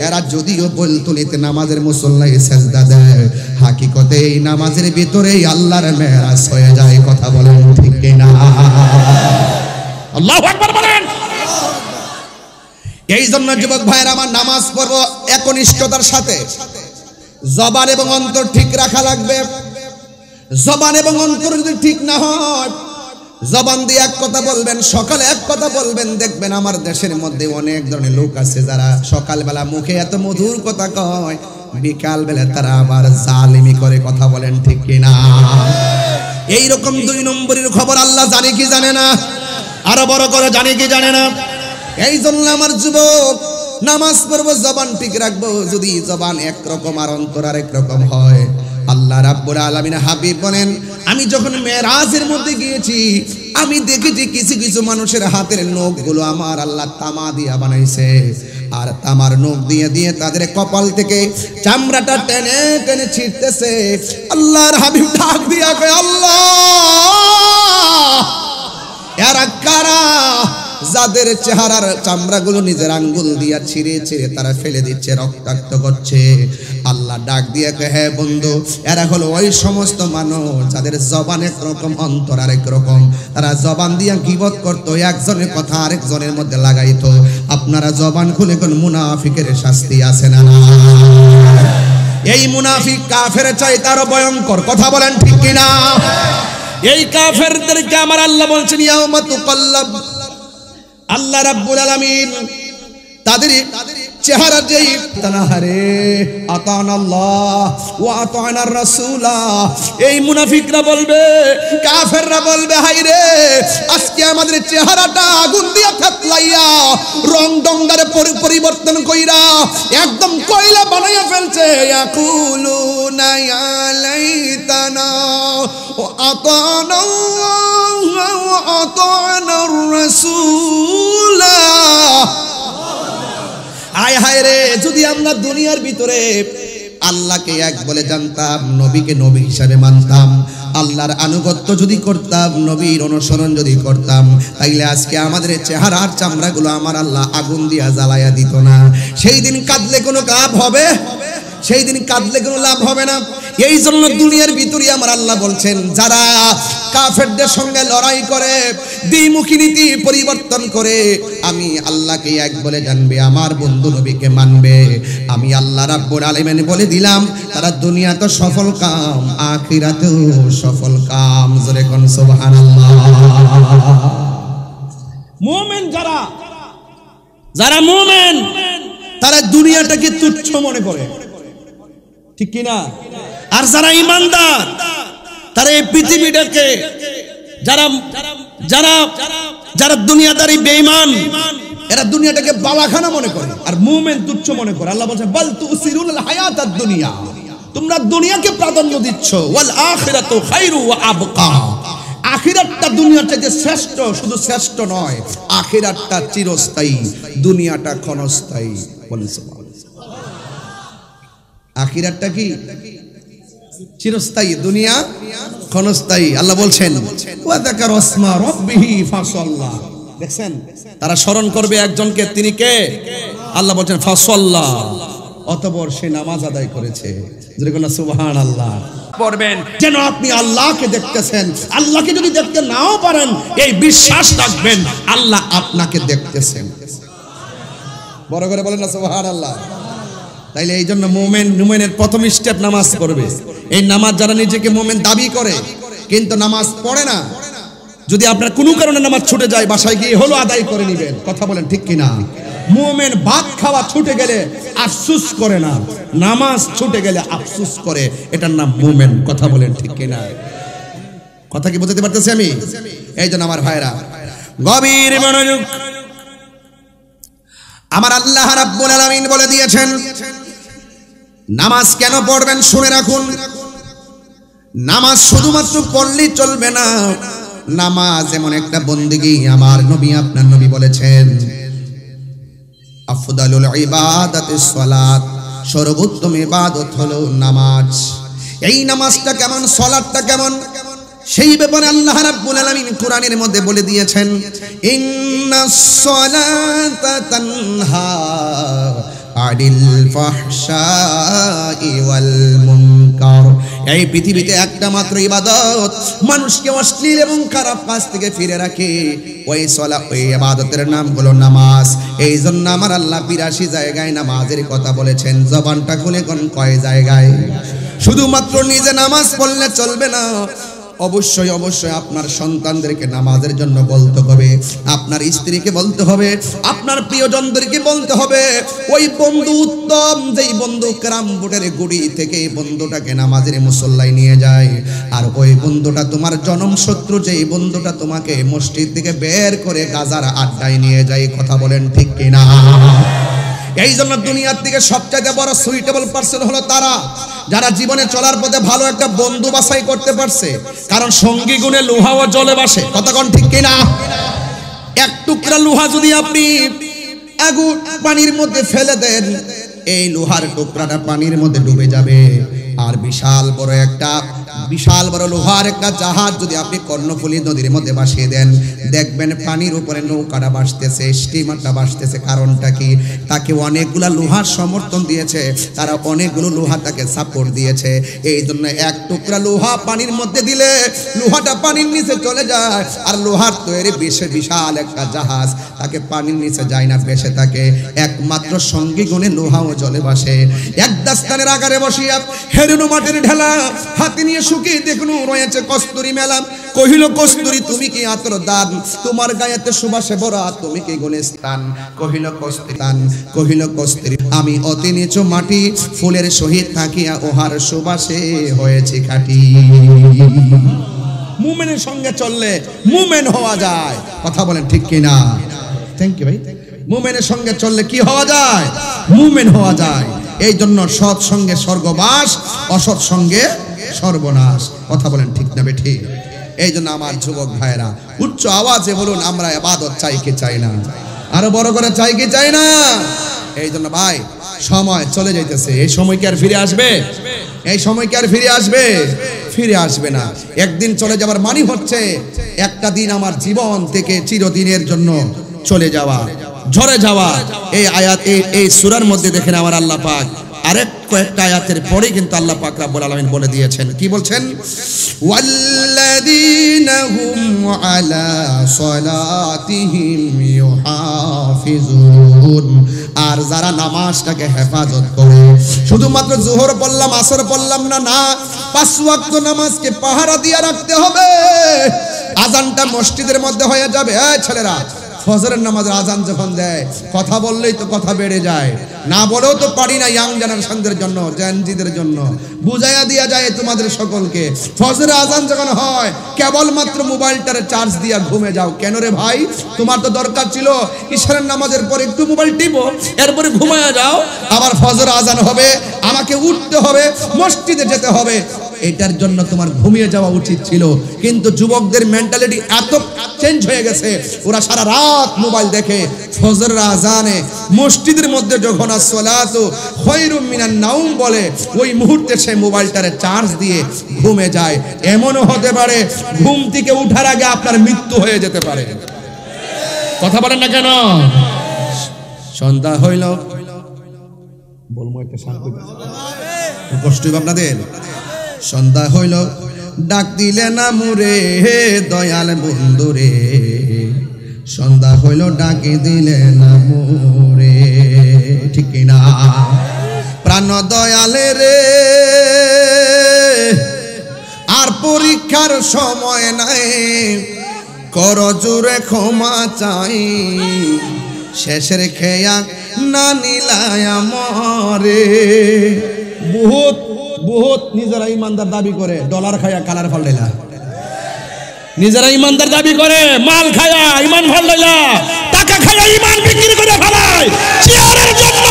এরা যদিও বলতুলিতে নামাজের মুসল্লায় সেজদা দেয়, হাকিকতে এই নামাজের ভিতরেই আল্লাহর মেরাজ হয়ে যায়। কথা বলেন ঠিক কিনা? আল্লাহু আকবার বলেন। এই জন্য যুবক ভাইয়ের আমার, নামাজ পড়ব একনিষ্ঠতার সাথে, জবান এবং অন্তর ঠিক রাখা লাগবে। জবান এবং অন্তর যদি ঠিক না হয়, জবান দিয়ে এক কথা বলবেন, সকালে এক কথা বলবেন, দেখবেন আমার দেশের মধ্যে অনেক ধরনের লোক আছে যারা সকালবেলা মুখে এত মধুর কথা কয়, বিকাল বেলা তারা আবার জালিমি করে। কথা বলেন ঠিক কিনা? এইরকম দুই নম্বরের খবর আল্লাহ জানে কি জানে না? আরো বড় করে জানে কি জানে না? এই জন্য আমার যুবক, নামাজ পড়বো, জবান ঠিক রাখবো। যদি জবান একরকম আর অন্তর আরেক রকম হয়, আল্লাহ রাব্বুল আলামিন হাবিব বলেন, আমি যখন মেরাজের মধ্যে গিয়েছি, আমি দেখেছি কিছু কিছু মানুষের হাতের নখগুলো আমার আল্লাহ তামা দিয়া বানাইছে, আর তামার নখ দিয়ে দিয়ে তাদের কপাল থেকে চামড়াটা টেনে টেনে ছিঁড়তেছে। আল্লাহর হাবিব ডাক দিয়া কয়, আল্লাহ, এরা কারা যাদের চেহারার চামড়াগুলো নিজের আঙ্গুল দিয়া ছিঁড়ে ছিঁড়ে তারা ফেলে দিচ্ছে, রক্তাক্ত করছে? আল্লাহ ডাক দিয়ে কয়, হ্যাঁ বন্ধু, এরা হলো ওই সমস্ত মানুষ যাদের জবান একরকম, অন্তর আরেক রকম। তারা জবান দিয়া গীবত করতো, একজনের কথা আরেকজনের মধ্যে লাগাইতো। আপনারা জবান খুলে কোন মুনাফিকের শাস্তি আছে না? এই মুনাফিক কাফের চাইতে আরো ভয়ঙ্কর। কথা বলেন ঠিক কিনা? এই কাফেরদেরকে আমার আল্লাহ বলছেন, ইয়াউমা তুকাল্লাব, আল্লাহ রাব্বুল আলামিন তাদের চেহারা যেই তানাহারে আতানাল্লাহ ওয়া আতানার রাসূলা, এই মুনাফিকরা বলবে, কাফেররা বলবে, হাই রে, আজকে আমাদের চেহারাটা আগুন দিয়া থাকলাইয়া রং ডঙ্গারে পরিবর্তন কইরা একদম কয়লা বানাইয়া ফেলছে। ইয়াকুলুনা ইয়া লাইতানা ওয়া আতানাল্লাহ ওয়া আতানার রাসূলা। আয় হায় রে, যদি আমরা দুনিয়ার ভিতরে আল্লাহকে এক বলে জানতাম, নবীকে নবী হিসাবে মানতাম, আল্লাহর আনুগত্য যদি করতাম, নবীর অনুসরণ যদি করতাম, তাইলে আজকে আমাদের চেহারার চামড়াগুলো আমার আল্লাহ আগুন দিয়া জ্বালাইয়া দিত না। সেই দিন কাঁদলে কোনো লাভ হবে? সেই দিন কাঁদলে কোনো লাভ হবে না। এই জন্য দুনিয়ার ভিতরে আমার আল্লাহ বলছেন, যারা কাফেরদের সঙ্গে লড়াই করে, দ্বিমুখী নীতি পরিবর্তন করে, আমি আল্লাহকে এক বলে জানবে, আমার বন্ধু নবীকে মানবে, আমি আল্লাহ রাব্বুল আলামিন বলে দিলাম, তারা দুনিয়া তো সফল কাম, আখিরাতেও সফল কাম। জোরে কোন সুবহানাল্লাহ। মুমিন যারা মুমিন, তারা দুনিয়াটাকে তুচ্ছ মনে করে, ঠিক কিনা? আর যারা ঈমানদার, তারা এই পৃথিবীটাকে, যারা যারা যারা দুনিয়াদারি বেঈমান, এরা দুনিয়াটাকে বালাখানা মনে করে, আর মুমিন তুচ্ছ মনে করে। আল্লাহ বলেন, বাল তুসিরুল হায়াতাদ দুনিয়া, তোমরা দুনিয়াকে প্রাধান্য দিচ্ছ, ওয়াল আখিরাতু খায়রু ওয়া আবকা, আখিরাতটা দুনিয়ার চাইতে শ্রেষ্ঠ। শুধু শ্রেষ্ঠ নয়, আখিরাতটা চিরস্থায়ী, দুনিয়াটা ক্ষণস্থায়ী। বলেন সুবহানাল্লাহ। আখিরাতটা কি? চিরস্থায়ী, দুনিয়া ক্ষণস্থায়ী। আল্লাহ বলছেন, ওয়া যাকারা ইসমা রাব্বিহি ফাসাল্লা। দেখছেন, তারা স্মরণ করবে একজনকে, তিনি কে? আল্লাহ বলছেন ফাসাল্লা, অতঃপর সে নামাজ আদায় করেছে। যেরকম সুবহানাল্লাহ পড়বেন, যেন আপনি আল্লাহকে দেখতেছেন। আল্লাহকে যদি দেখতে নাও পারেন, এই বিশ্বাস রাখবেন আল্লাহ আপনাকে দেখতেছেন। বড় করে বলেন না সুবহানাল্লাহ। তাইলে এই জন্য মুমিনের প্রথম স্টেপ নামাজ পড়বে। এই নামাজ যারা নিজেকে মুমিন দাবি করে কিন্তু নামাজ পড়ে না, যদি আপনার কোনো কারণে নামাজ ছুটে যায় বাসায় গিয়ে হলো আদায় করে নেবেন। কথা বলেন ঠিক কিনা? মুমিন ভাত খাওয়া ছুটে গেলে আফসোস করে না, নামাজ ছুটে গেলে আফসোস করে, এটার নাম মুমিন। কথা বলেন ঠিক কিনা? কথা কি বুঝতে পারতেছি আমি? এই জন্য আমার ভাইরা গভীর মনোযোগ, আমার আল্লাহ রাব্বুল আলামিন বলে দিয়েছেন নামাজ কেন পড়বেন শুনে রাখুন। নামাজ শুধুমাত্র পড়লেই চলবে না, নামাজ এমন একটা বন্দেগী, আমার নবী আপনার নবী বলেছেন আফদালুল ইবাদাতিস সালাত, সর্বোত্তম ইবাদত হলো নামাজ। এই নামাজটা কেমন, সালাতটা কেমন, সেই ব্যাপারে আল্লাহ রাব্বুল আলামিন কোরআনের মধ্যে বলে দিয়েছেন ইন্নাস সালাতা তানহা আনিল ফাহশাই ওয়াল মুনকার। এই পৃথিবীতে একটা মাত্র ইবাদত মানুষকে অশ্লীল এবং খারাপ কাজ থেকে ফিরে রাখে, ওই সালাত, ওই ইবাদতের নাম হলো নামাজ। এই জন্য আমার আল্লাহ ৮২ জায়গায় নামাজের কথা বলেছেন। জবানটা খুলে কোন কয় জায়গায়? শুধুমাত্র নিজে নামাজ পড়লে চলবে না, অবশ্যই অবশ্যই আপনার সন্তানদেরকে নামাজের জন্য বলতে হবে, আপনার স্ত্রীকে বলতে হবে, আপনার প্রিয়জনদেরকে বলতে হবে। ওই বন্ধু উত্তম, যেই বন্ধু ক্যারাম বোর্ডের গুড়ি থেকে এই বন্ধুটাকে নামাজের মুসল্লায় নিয়ে যায়, আর ওই বন্ধুটা তোমার জনম শত্রু, যেই বন্ধুটা তোমাকে মসজিদ থেকে বের করে গাজার আড্ডায় নিয়ে যায়। কথা বলেন ঠিক কিনা? এই জন্য দুনিয়ার থেকে সবচেয়ে বড় সুইটেবল পারসন হলো তারা যারা জীবনে চলার পথে ভালো একটা বন্ধু বাছাই করতে পারছে, কারণ সঙ্গী গুণে লোহাও জলে বাসে। কথা কোন ঠিক কিনা? এক টুকরা লোহা যদি আপনি আগুন পানির মধ্যে ফেলে দেন, এই লোহার টুকরাটা পানির মধ্যে ডুবে যাবে। আর বিশাল বড় লোহার একটা জাহাজ যদি আপনি কর্ণফুলী নদীর মধ্যে ভাসিয়ে দেন, দেখবেন পানির উপরে নৌকাটা ভাসতেছে, স্টিমারটা ভাসতেছে। কারণটা কি? তাকে অনেকগুলা লোহার সমর্থন দিয়েছে, তারা অনেকগুলো লোহা তাকে সাপোর্ট দিয়েছে। এই জন্য এক টুকরা লোহা পানির মধ্যে দিলে লোহাটা পানির নিচে চলে যায়, আর লোহার তৈরি বিশাল একটা জাহাজ তাকে পানির নিচে যায় না, ভেসে থাকে। একমাত্র সঙ্গী গুণে লোহাও জলে ভাসে। এক দাস্তানের আকারে বসিয়া হেরুনো মাটির ঢেলা হাতে নিয়ে শুকিয়ে দেখুন রয়েছে কস্তুরি মেলা। কহিল কস্তুরি তুমি কি আতর দান, তোমার গায়েতে সুবাসে ভরা, তুমি কি গুণে স্থান। কহিল কস্তুরি আমি অতি নিচু মাটি, ফুলের সহিত থাকিয়া ওহার সুবাসে হয়েছে খাঁটি। মুমিনের সঙ্গে চললে মুমিন হওয়া যায়। কথা বলেন ঠিক কিনা? থ্যাংক ইউ ভাই। মুমিনের সঙ্গে চললে কি হওয়া যায়? মুমিন হওয়া যায়। এই জন্য সৎ সঙ্গে স্বর্গবাস, অসৎ সঙ্গে সর্বনাশ। কথা বলেন ঠিক না বেঠিক? এই জন্য আমার যুবক ভাইরা উচ্চ আওয়াজে বলুন আমরা ইবাদত চাই কি চাই না? আরো বড় করে চাই কি চাই না? এই জন্য ভাই সময় চলে যাইতেছে, এই সময় কি আর ফিরে আসবে? এই সময় কি আর ফিরে আসবে? ফিরে আসবে না। একদিন চলে যাবার মানে হচ্ছে একটা দিন আমার জীবন থেকে চিরদিনের জন্য চলে যাওয়া, ঝরে যাওয়া। এই আয়াত এই সূরার মধ্যে দেখেন আমার আল্লাহ পাক আরেক কয়েকটা আয়াতের পরে কিন্তু আল্লাহ পাক রব্বুল আলামিন বলে দিয়েছেন, কি বলছেন? ওয়াল্লাযীনা হুম আলা সালাতিহিম ইউহাফিজুন। আর যারা নামাজটাকে হেফাজত করে, শুধুমাত্র যোহর পড়লাম আসর পড়লাম না, না, 5 ওয়াক্ত নামাজকে পাহারা দিয়ে রাখতে হবে। আজানটা মসজিদের মধ্যে হয়ে যাবে। এই ছেলেরা, ফজরের নামাজের আজান যখন দেয়, কথা বললেই তো কথা বেড়ে যায়, না বলেও তো পারি না। ইয়াং জেনারেশনদের জন্য, জেনজিদের জন্য বুঝাইয়া দিয়া যায় তোমাদের সকলকে, ফজরের আজান যখন হয় কেবলমাত্র মোবাইলটারে চার্জ দিয়া ঘুমে যাও। কেন রে ভাই? তোমার তো দরকার ছিল ইশারের নামাজের পরে একটু মোবাইল টিপো, এরপরে ঘুমায়া যাও। আবার ফজর আজান হবে, আমাকে উঠতে হবে, মসজিদে যেতে হবে, এটার জন্য তোমার ঘুমিয়ে যাওয়া উচিত ছিল। কিন্তু যুবকদের মেন্টালিটি এত চেঞ্জ হয়ে গেছে, ওরা সারা রাত মোবাইল দেখে, ফজর আজানে মসজিদের মধ্যে যখন আসসালাতু খায়রুম মিনান নাওম বলে, ওই মুহূর্তে সে মোবাইলটারে চার্জ দিয়ে ঘুমে যায়। এমনও হতে পারে ঘুম থেকে ওঠার আগে আপনার মৃত্যু হয়ে যেতে পারে। কথা বলেন না কেন? সন্ধ্যা হইল, বলবো একটা শান্তি, কষ্ট হবে আপনাদের। সন্ধ্যা হইল, ডাক দিলে না মুরে দয়াল বন্ধুরে, সন্ধ্যা হইল ডাকি দিলে না মুরে, ঠিক না? প্রাণ দয়ালে রে, আর পরীক্ষার সময় নাই, করো জোরে ক্ষমা চাই, শেষের খেয়া না নিলায় মরে। বহুত বহুত নিজেরা ইমানদার দাবি করে, ডলার খায়া কালার ফাল্টাইলা। নিজেরা ইমানদার দাবি করে, মাল খায়া ইমান ফাল্টাইলা, টাকা খায়া ইমান বিক্রি করে ফেলায়, চেয়ারের জন্য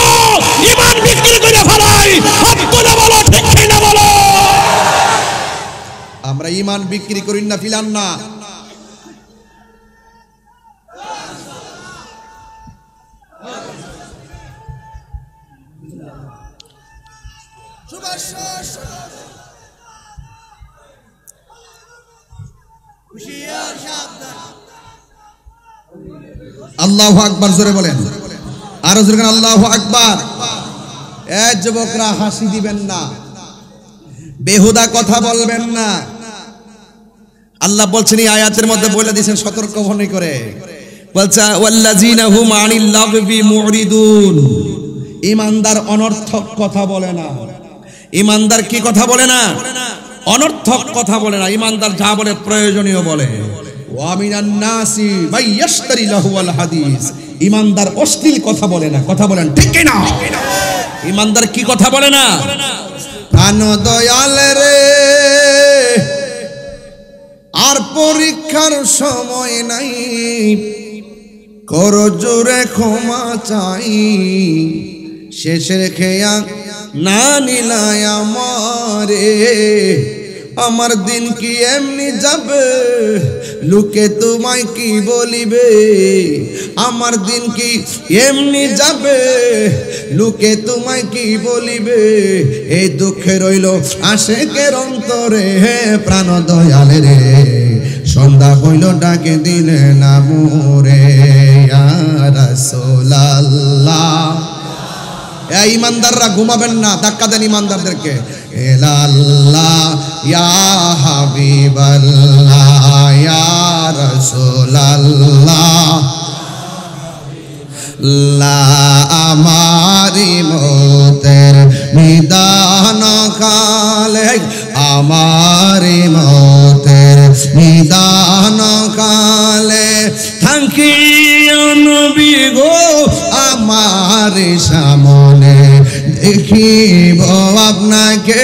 ইমান বিক্রি করে ফেলায়। আপনারা বলো ঠিক কিনা বলো? আমরা ইমান বিক্রি করি না, ফিলান না। আল্লাহু আকবার জোরে বলেন, আরো জোরে বলেন আল্লাহু আকবার। যুবকরা হাসি দিবেন না, বেহুদা কথা বলবেন না। আল্লাহ বলছেন এই আয়াতের মধ্যে বলে দিয়েছেন সতর্ক মনে করে, বলছে ওয়াল্লাযিনা হুম আনিল লাগবি মুরিদুন। ইমানদার অনর্থক কথা বলে না। ইমানদার কি কথা বলে না? অনর্থক কথা বলে না। ইমানদার যা বলে প্রয়োজনীয় বলে। ওয়া মিনান নাসি মান ইয়াশতারি লাহুল হাদিস। ইমানদার অশ্লীল কথা বলে না। কথা বলেন ঠিক কি না? ইমানদার কি কথা বলে না? প্রাণ দয়াল রে, আর পরীক্ষার সময় নাই, করো জোরে ক্ষমা চাই, শেষের খেয়া না নিলায় আমারে। আমার দিন কি এমনি যাবে, লোকে তোমায় কি বলিবে? আমার দিন কি এমনি যাবে, লোকে তোমায় কি বলিবে? এই দুঃখে রইল আশেকের অন্তরে, প্রাণ দয়াল রে, সন্ধ্যা হইল ডাকে দিলে না মোরে। ইয়া রাসূলুল্লাহ। ইমানদাররা ঘুমাবেন না, ধাক্কা দেন ইমানদারদেরকে। এলাল্লাহ ইয়া হাবিবাল্লাহ ইয়া রাসূলুল্লাহ, লা আমারি মতের নিদান কালে, আমারি মতের নিদান কালে, থাকি নবী গো আমার সামনে, দেখিব আপনাকে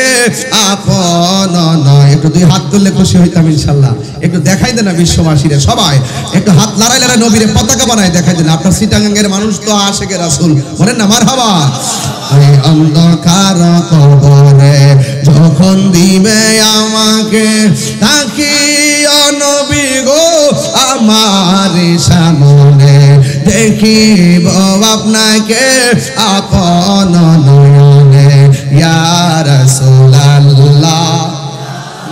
আপন নয়। একটু দুই হাত তুললে খুশি হইতাম ইনশাল্লাহ। একটু দেখাই দেন না বিশ্ববাসীরে, সবাই একটু হাত লড়াই লড়াই নবীরে পতাকা বানায় দেখাই দেন। আপনার চিটাগাঙ্গের মানুষ তো আশেকে রাসূল, বলেন না মারহাবা। এই অন্ধকার কবরে যখন দিবে আমাকে, তাকিও নবী গো আমার সামনে, দেখিব আপনাকে আপন নয়নে। ইয়া রাসূলুল্লাহ,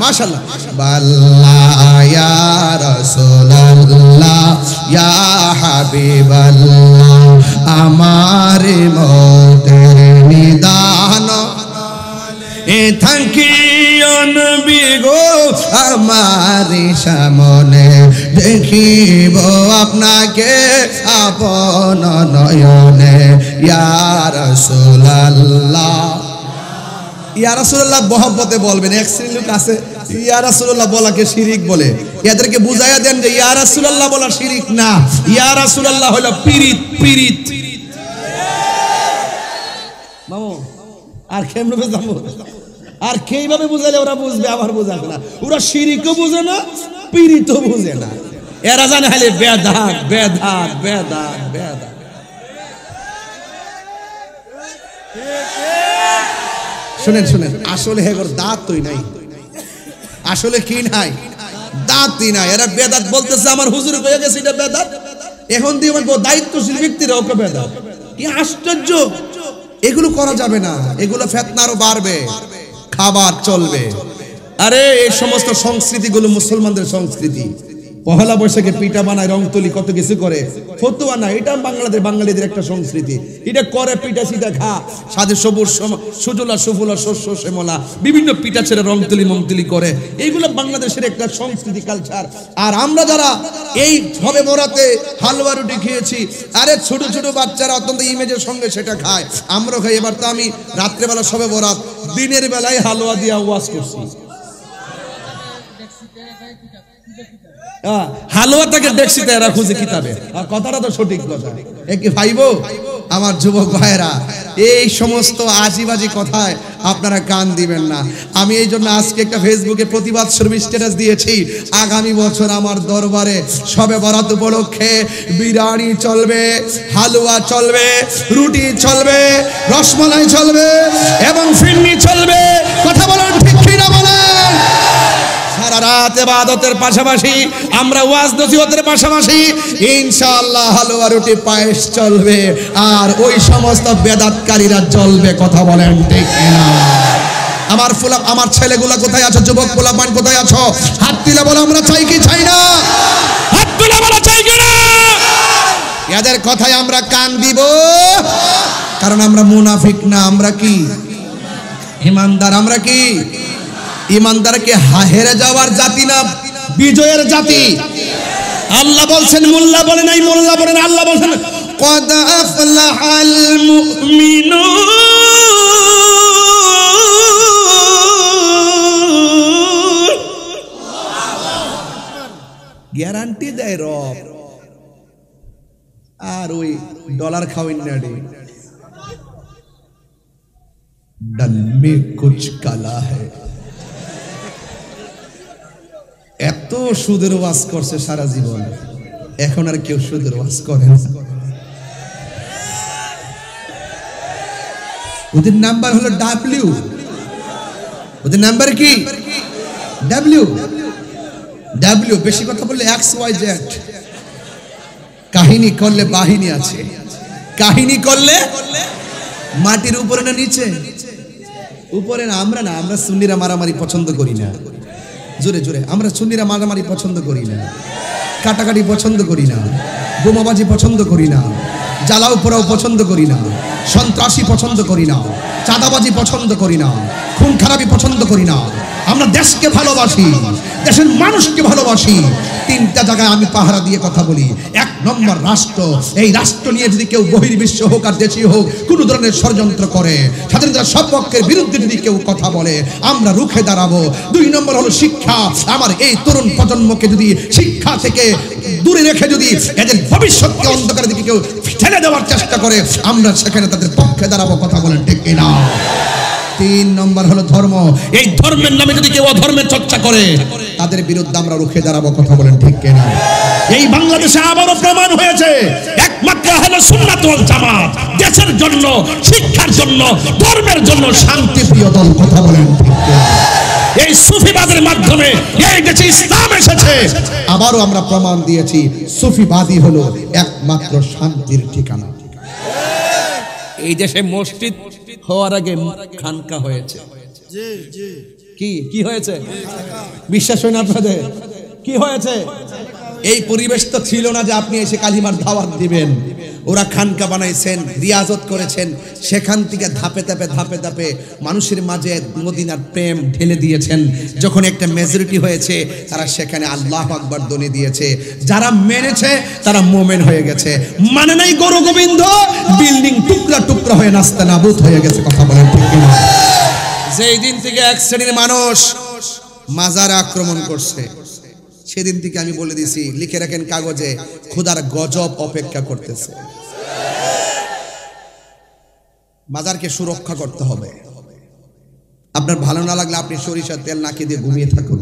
মাশাআল্লাহ, বাল্লাহ ইয়া রাসূলুল্লাহ ইয়া হাবিবাল্লাহ, আমার মতের নিদান এ থাকিও নবী গো আমার সামনে, দেখিব আপনাকে আপন নয়নে। ইয়া রাসূলুল্লাহ, ইয়া রাসূলুল্লাহ মহব্বতে বলবেন। এক শ্রেণীর লোক আছে ইয়া রাসূলুল্লাহ বলাকে শিরিক বলে। এদেরকে বুঝাইয়া দেন যে ইয়া রাসূলুল্লাহ বলা শিরিক না, ইয়া রাসূলুল্লাহ হলো পীরিত। পীরিত মামু আর কেমনে বুঝাবো? আর কিভাবে বুঝাইলে ওরা বুঝবে? আবার বুঝাবে না। ওরা শিরিকও বুঝে না, পীরিতও বুঝে না। এরা জানে খালি বেদাত বেদাত বেদাত বেদাত। শুনেন শুনেন, আসলে হেগর দাঁতই নাই। আসলে কি নাই? দাঁতই নাই। এরা বেদাত বলতেছে, আমার হুজুর হয়ে গেছে এটা বেদাত। এখন দিয়ে আমার দায়িত্বশীল ব্যক্তিরা ওকে বেদাত। কি আশ্চর্য! এগুলো করা যাবে না, এগুলো ফিতনা আরো বাড়বে, খাবার চলবে। আরে এই সমস্ত সংস্কৃতিগুলো মুসলমানদের সংস্কৃতি। পহেলা বৈশাখে পিঠা বানায়, রং তুলি, কত কিছু করে, ফতুয়া না। এটা বাঙালিদের একটা সংস্কৃতি। এটা করে পিঠা সিঠা খা, সাথে সবুজ সুজলা সুফলা শস্য শ্যামলা বিভিন্ন পিঠা ছেড়ে রং তুলি মংতুলি করে। এইগুলো বাংলাদেশের একটা সংস্কৃতি কালচার। আর আমরা যারা এই সবে বরাতে হালুয়া রুটি খেয়েছি, আরে ছোট ছোট বাচ্চারা অত্যন্ত ইমেজের সঙ্গে সেটা খায়, আমরাও খাই। এবার তো আমি রাত্রেবেলা সবে বরাত, দিনের বেলায় হালুয়া দিয়া ওয়াজ করছি। হালুয়াটাকে দেখছিতে এরা খুঁজে কিতাবে, আর কথাটা তো সঠিক কথা। একে ভাইবো আমার যুবক ভাইরা, এই সমস্ত আজিবাজি কথায় আপনারা কান দিবেন না। আমি এই জন্য আজকে একটা ফেসবুকে প্রতিবাদ স্বরূপ স্ট্যাটাস দিয়েছি, আগামী বছর আমার দরবারে শবে বরাত উপলক্ষে বিরিয়ানি চলবে, হালুয়া চলবে, রুটি চলবে, রসমালাই চলবে এবং ফিরনি চলবে। কথা বলেন ঠিক কি না বলেন? সারা রাত ইবাদতের পাশাপাশি আমরা ওয়াজ নসিহতের পাশাপাশি ইনশাআল্লাহ হালুয়া রুটি পায়েস চলবে, আর ওই সমস্ত বেদাতকারীরা জ্বলবে। কথা বলেন ঠিক কিনা? আমার ছেলেগুলা কোথায় আছো? যুবক পোলাপান কোথায় আছো? হাত তুলে বলো আমরা চাই কি চাই না? হাত তুলে বলো চাই কি না? এদের কথায় আমরা কান দিব, কারণ আমরা মুনাফিক না, আমরা কি ইমানদার। আমরা কি ইমানদারকে হেরে যাওয়ার জাতি না, বিজয়ের জাতি। আল্লাহ বলছেন, মোল্লা বলে নাই, মোল্লা বলেন, আল্লাহ বলছেন কদ আফলাহাল মুমিনুন। গ্যারান্টি দেয় রব, আর ওই ডলার খাওয়েন না রে, डल में कुछ काला है। এত সুদের ওয়াজ করছে সারা জীবন, এখন আর কেউ সুদের ওয়াজ করে না। ওদের নাম্বার হলো ডাব্লিউ। ওদের নাম্বার কি? ডাব্লিউ। ডাব্লিউ বেশি কথা বললে XYZ। কাহিনী করলে বাহিনী আছে, কাহিনী করলে মাটির উপরে না নিচে? উপরে না। আমরা সুন্নিরা মারামারি পছন্দ করি না। জোরে জোরে, আমরা সুন্নিরা মারামারি পছন্দ করি না, কাটাকাটি পছন্দ করি না, বোমাবাজি পছন্দ করি না, জ্বালাও পোড়াও পছন্দ করি না, সন্ত্রাসী পছন্দ করি না, চাঁদাবাজি পছন্দ করি না, খুন খারাপি পছন্দ করি না। আমরা দেশকে ভালোবাসি, দেশের মানুষকে ভালোবাসি। তিনটা জায়গায় আমি পাহারা দিয়ে কথা বলি। এক নম্বর রাষ্ট্র, এই রাষ্ট্র নিয়ে যদি কেউ বহির্বিশ্ব হোক আর দেশীয় হোক কোন ধরনের ষড়যন্ত্র করে, স্বাধীনতার সপক্ষের বিরুদ্ধে যদি কেউ কথা বলে আমরা রুখে দাঁড়াবো। দুই নম্বর হলো শিক্ষা। আমার এই তরুণ প্রজন্মকে যদি শিক্ষা থেকে দূরে রেখে যদি এদের ভবিষ্যৎকে অন্ধকারের দিকে কেউ ঠেলে দেওয়ার চেষ্টা করে আমরা সেখানে তাদের পক্ষে দাঁড়াবো। কথা বলেন ঠিক কিনা? তিন নম্বর হলো ধর্ম। এই ধর্মের নামে যদি কেউ অধর্মের চর্চা করে তাদের বিরুদ্ধে আমরা রুখে দাঁড়াবো। কথা বলেন ঠিক কিনা? এই বাংলাদেশে আবারও প্রমাণ হয়েছে একমাত্র আহলে সুন্নাত ওয়াল জামাত দেশের জন্য, শিক্ষার জন্য, ধর্মের জন্য শান্তিপ্রিয় দল। কথা বলেন ঠিক কিনা? এই সুফিবাদের মাধ্যমে এই দেশে ইসলাম এসেছে। আবারও আমরা প্রমাণ দিয়েছি সুফিবাদী হলো একমাত্র শান্তির ঠিকানা। এই দেশে মসজিদ হওয়ার আগে খানকা হয়েছে। কি হয়েছে? বিশ্বাস হয় না আপনাদের? কি হয়েছে? এই পরিবেশ তো ছিল না যে আপনি এসে কালিমার দাওয়াত দিবেন। ওরা খানকা বানাইছেন, রিয়াজত করেছেন, সেখান থেকে ধাপে ধাপে মানুষের মাঝে মদিনার প্রেম ঢেলে দিয়েছেন। যখন একটা মেজরিটি হয়েছে তারা সেখানে আল্লাহু আকবার ধ্বনি দিয়েছে। যারা মেনেছে তারা মোমেন হয়ে গেছে, মানে নাই গরু গোবিন্দ, বিল্ডিং টুকরা টুকরা হয়ে নাস্তানাবুদ হয়ে গেছে। কথা বলেন ঠিক কিনা? যেই দিন থেকে এক শ্রেণীর মানুষ মাজারে আক্রমণ করছে সেদিন থেকে আমি বলে দিছি, লিখে রাখেন কাগজে, খোদার গজব অপেক্ষা করতেছে। মাজারকে সুরক্ষা করতে হবে। আপনার ভালো না লাগলে আপনি সরিষার তেল নাকি দিয়ে ঘুমিয়ে থাকুন।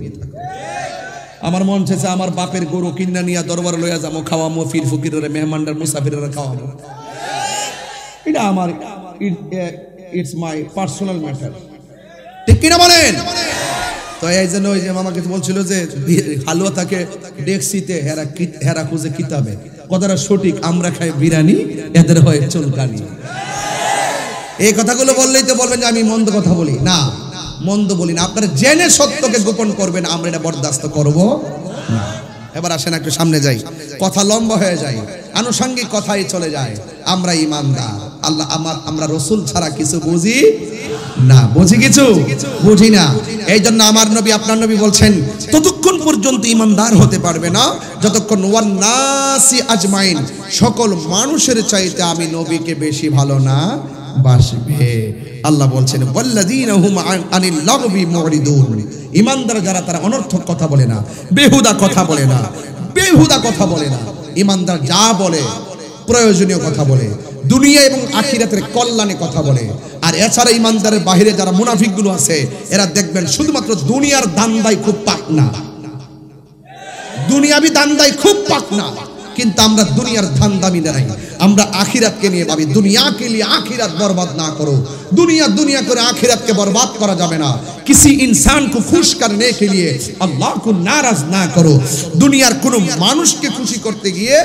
আমার মন চেয়েছে আমার বাপের গরু কিনা নিয়ে দরবার লইয়া যাবো, খাওয়ামো, ফির ফকিরের মেহমানদার মুসাফিরের খাওয়াবো। এটা আমার ইটস মাই পার্সোনাল ম্যাটার। ঠিক কিনা বলেন? তো এই জন্য ওই যে মামাকে বলছিল যে হালুয়া থাকে ডেক্সিতে, হেরা খুঁজে কিতাবে। কথাটা সঠিক। আমরা খাই বিরিয়ানি, এদের হয় চুলকানি। এই কথাগুলো বললেই তো বলবেন যে আমি মন্দ কথা বলি। না, মন্দ বলি না। আপনারা জেনে সত্যকে গোপন করবেন, আমরা এটা বরদাস্ত করব না। এবার আসেন একটু সামনে যাই, কথা লম্বা হয়ে যায়, আনুষঙ্গিক কথাই চলে যায়। আমরা ইমানদার, আল্লাহ আমরা রসুল ছাড়া কিছু বুঝি না। বুঝি কিছু? বুঝি না। এই জন্য আমার নবী, আপনার নবী বলছেন ততক্ষণ পর্যন্ত ইমানদার হতে পারবে না যতক্ষণ ওয়ান নাসি আজমাইন, সকল মানুষের চাইতে আমি নবীকে বেশি ভালো না বাসবে। আল্লাহ বলছেন ওয়াল্লাযীনা হুম আনিল লাগবি মুরিদুন, ঈমানদার যারা তারা অনর্থক কথা বলে না, বেহুদা কথা বলে না, বেহুদা কথা বলে না। ঈমানদার যা বলে প্রয়োজনীয় কথা বলে, দুনিয়া এবং আখিরাতের কল্যাণে কথা বলে। আর এছাড়া ঈমানদারের বাইরে যারা মুনাফিকগুলো আছে এরা দেখবেন শুধুমাত্র দুনিয়ার দান্দায় খুব পাকনা, দুনিয়াবি দান্দায় খুব পাকনা। কিন্তু আমরা দুনিয়ার ধান্দামি নাই, আমরা আখিরাতকে নিয়ে ভাবি। দুনিয়াকে নিয়ে আখিরাত বরবাদ না করো, দুনিয়া দুনিয়া করে আখিরাতকে বরবাদ করা যাবে না। किसी इंसान को खुश करने के लिए अल्लाह को नाराज ना करो। দুনিয়ার কোনো মানুষকে খুশি করতে গিয়ে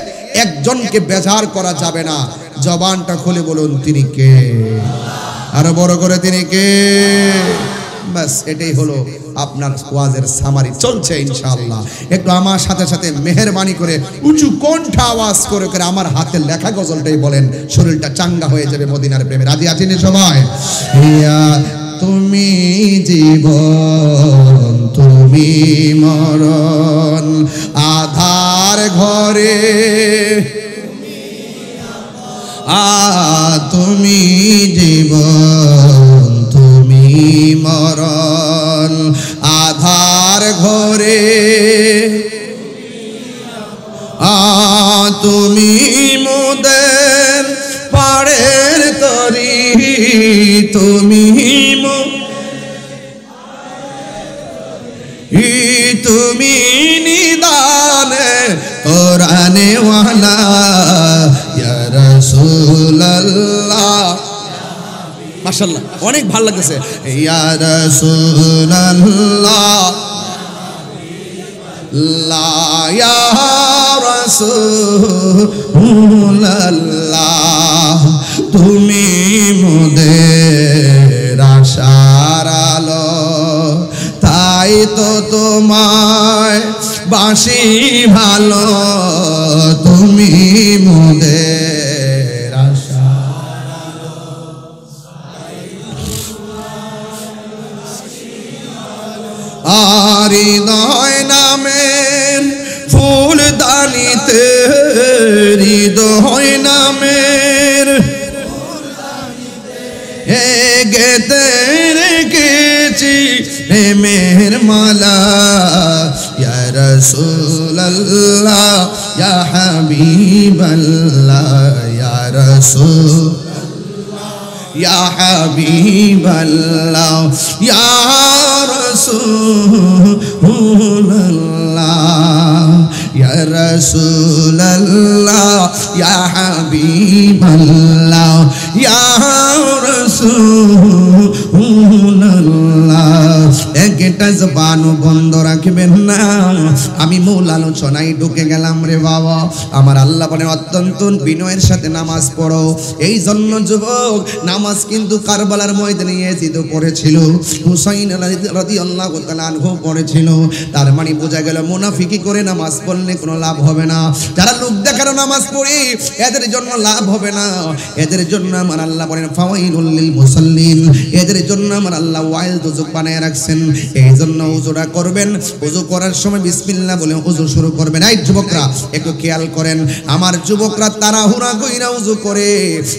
একজনকে বেজার করা যাবে না। জবানটা খুলে বলুন তিনি কে, আরো বড় করে তিনি কে। বাস এটাই হলো আপনার ওয়াজের সামারি। চলছে ইনশাআল্লাহ। একটু আমার সাথে সাথে মেহেরবানি করে উঁচু কণ্ঠ আওয়াজ করে করে আমার হাতে লেখা গজলটাই বলেন, শরীরটা চাঙ্গা হয়ে যাবে মদিনার প্রেমে। রাজি আছেন সবাই? ইয়া তুমি জীবন তুমি মরণ, আধার ঘরে তুমি জীবন তুমি মরণ, আধার ঘরে তুমি মোদের পাড়ের তরি, তুমি তুমি নিদানে কোরআনে ওয়ালা ইয়া রাসূলুল্লাহ। মাশাআল্লাহ, অনেক ভালো লাগতেছে। ইয়া রাসূলুল্লাহ লা ইয়া রাসূলুল্লাহ, তুমি মোদের আশার আলো, তাই তো তোমায় বাসি ভালো, তুমি মোদের আশার আলো। আর হৃদয় নামের ফুলদানিতে, হৃদয় নামের গেতে রেখেছি প্রেমের মালা, ইয়া রাসূলুল্লাহ ইয়া হাবিবাল্লাহ, ইয়া রাসূলুল্লাহ ইয়া হাবিবাল্লাহ, ইয়া রাসূলুল্লাহ ইয়া রাসূলুল্লাহ ইয়া হাবিবাল্লাহ, ইয়া রাসূলুল্লাহ। একটা জবান বন্ধ রাখবেন না। আমি মূল আলোচনায় ঢুকে গেলাম রে বাবা। আমার আল্লাহ বলেন অত্যন্ত বিনয়ের সাথে নামাজ পড়ো। এই জন্য যুবক, নামাজ কিন্তু কারবালার ময়দানে ইয়াজিদ পড়েছিল, হুসাইন রাদিয়াল্লাহু তাআলা আনহু পড়েছিল। তার মানে বোঝা গেল মুনাফিকি করে নামাজ পড়লে কোনো লাভ হবে না। যারা লোক দেখানো নামাজ পড়ে এদের জন্য লাভ হবে না। এদের জন্য আমার আল্লাহ বলেন ফাওয়াইলুল লিল মুসাল্লিন, এদের জন্য আমার আল্লাহ ওয়াইল দুজক বানায় রাখছেন। এই জন্য উযুটা করবেন, উযু করার সময় বিসমিল্লাহ বলে উযু শুরু করবেন। এই যুবকরা একটু খেয়াল করেন, আমার যুবকরা তাড়াহুড়া কইরা উযু করে,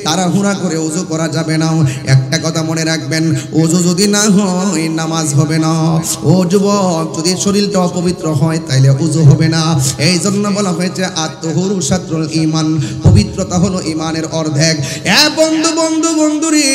তাড়াহুড়া করে উযু করা যাবে না। একটা কথা মনে রাখবেন, উযু যদি না হয় নামাজ হবে না। ও যুবক, যদি শরীরটা অপবিত্র হয় তাইলে উযু হবে না। এই জন্য বলা হয়েছে আত-তাহুরু শাত্রুল ঈমান, পবিত্রতা হলো ঈমানের অর্ধেক। এ বন্ধু বন্ধু বন্ধুরে,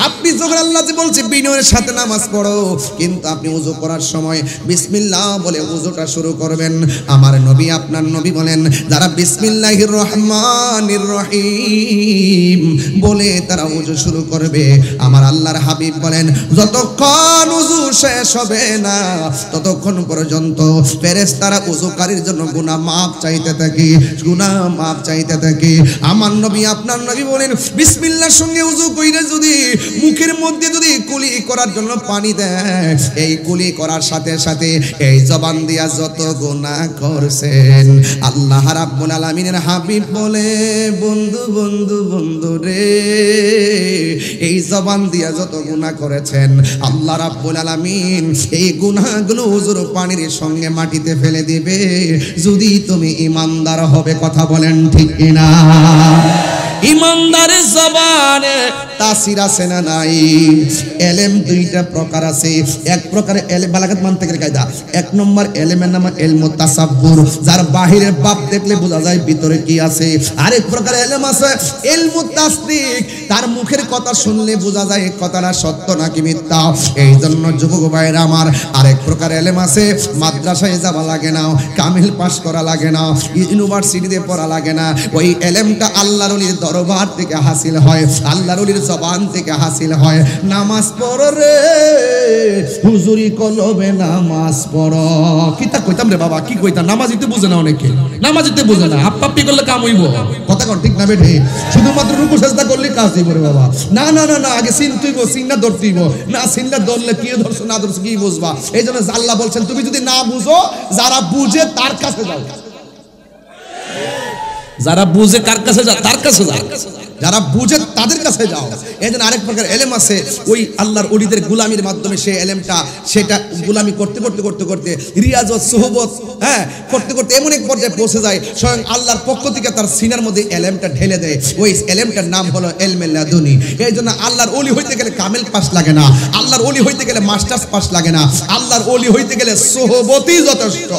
আপনি যখন আল্লাহ যে বলছে বিনয়ের সাথে নামাজ পড়ো, কিন্তু আপনি উযু করার সময় বিসমিল্লাহ বলে উযুটা শুরু করবেন। আমার নবী আপনার নবী বলেন, যারা বিসমিল্লাহির রহমানির রহিম বলে তারা উযু শুরু করবে, আমার আল্লাহর হাবিব বলেন যতক্ষণ উযু শেষ হবে না ততক্ষণ পর্যন্ত ফেরেশতারা উযুকারীর জন্য গুনাহ মাফ চাইতে থাকে, গুনাহ মাফ চাইতে থাকে। আমার নবী আপনার নবী বলেন, বিসমিল্লাহর সঙ্গে উযু কইরা যদি মুখের মধ্যে যদি কুলি করার জন্য পানি দেয়, এই কুলি করার সাথে সাথে এই জবান দিয়া যত গুনাহ করছেন, আল্লাহ রাব্বুল আলামিনের হাবিব বলে বন্ধু বন্ধু বন্ধু রে, এই জবান দিয়া যত গুনাহ করেছেন আল্লাহ রাব্বুল আলামিন এই গুনাহগুলো উযুর পানির সঙ্গে মাটিতে ফেলে দিবে, যদি তুমি ঈমানদার হবে। কথা বলেন ঠিক কিনা? ঈমানদারের জবানে তাসির আছে না নাই? এলেম দুইটা প্রকার আছে। এক প্রকারে এলেম বালাগাত মানতিকের কায়দা। এক নম্বর এলেমের নাম ইলমুত তাসাব্বুর, যার বাহিরের ভাব দেখলে বোঝা যায় ভিতরে কি আছে। আরেক প্রকার এলেম আছে ইলমুত তাসদিক, তার মুখের কথা শুনলে বোঝা যায় এই কথাটা সত্য নাকি মিথ্যা। এই জন্য যুবক ভাইরা আমার, আরেক প্রকার এলেম আছে মাদ্রাসায় যাওয়া লাগে না, কামিল পাস করা লাগে না, ইউনিভার্সিটিতে পড়া লাগে না। ওই এলেমটা আল্লাহর ওলির দরবার থেকে হাসিল হয়, আল্লাহর ওলির জবান থেকে হাসিল হয়। নামাজ পড়ো রে হুজুরি কলবে, নামাজ পড়ো। কিতা কইতাম রে বাবা, কি কইতাম? নামাজিতে বুঝে না অনেকে, নামাজিতে বুঝে না। হাপ্পাপ্পি করলে কাম হইব, কথা কোন ঠিক না বেঠে? শুধুমাত্র রুকু সাজদা করলে কাজ হইব রে বাবা। না না না না, আগে চিনতেইব, চিন্না ধরতেইব। না চিন্না ধরলে কি ধরছো না ধরছো কি বুঝবা? এই জন্য আল্লাহ বলছেন তুমি যদি না বুঝো, যারা বুঝে তার কাছে যাও। যারা বুঝে কার কাছে যাও? তার কাছে যাও। যারা বুঝে তাদের কাছে যাও। এই জন্য আরেক প্রকার এলেম আছে, ওই আল্লাহর ওলিদের গুলামির মাধ্যমে সেই এলেমটা, সেটা গুলামি করতে করতে করতে করতে রিয়াজত সোহবত করতে করতে এমন এক পর্যায়ে পৌঁছে যায়, স্বয়ং আল্লাহর পক্ষ থেকে তার সিনার মধ্যে এলেমটা ঢেলে দেয়। ওই এলেমটার নাম হলো ইলমে লাদুনি। এই জন্য আল্লাহর ওলি হইতে গেলে কামেল পাস লাগে না, আল্লাহর ওলি হইতে গেলে মাস্টার্স পাস লাগে না, আল্লাহর ওলি হইতে গেলে সোহবতই যথেষ্ট।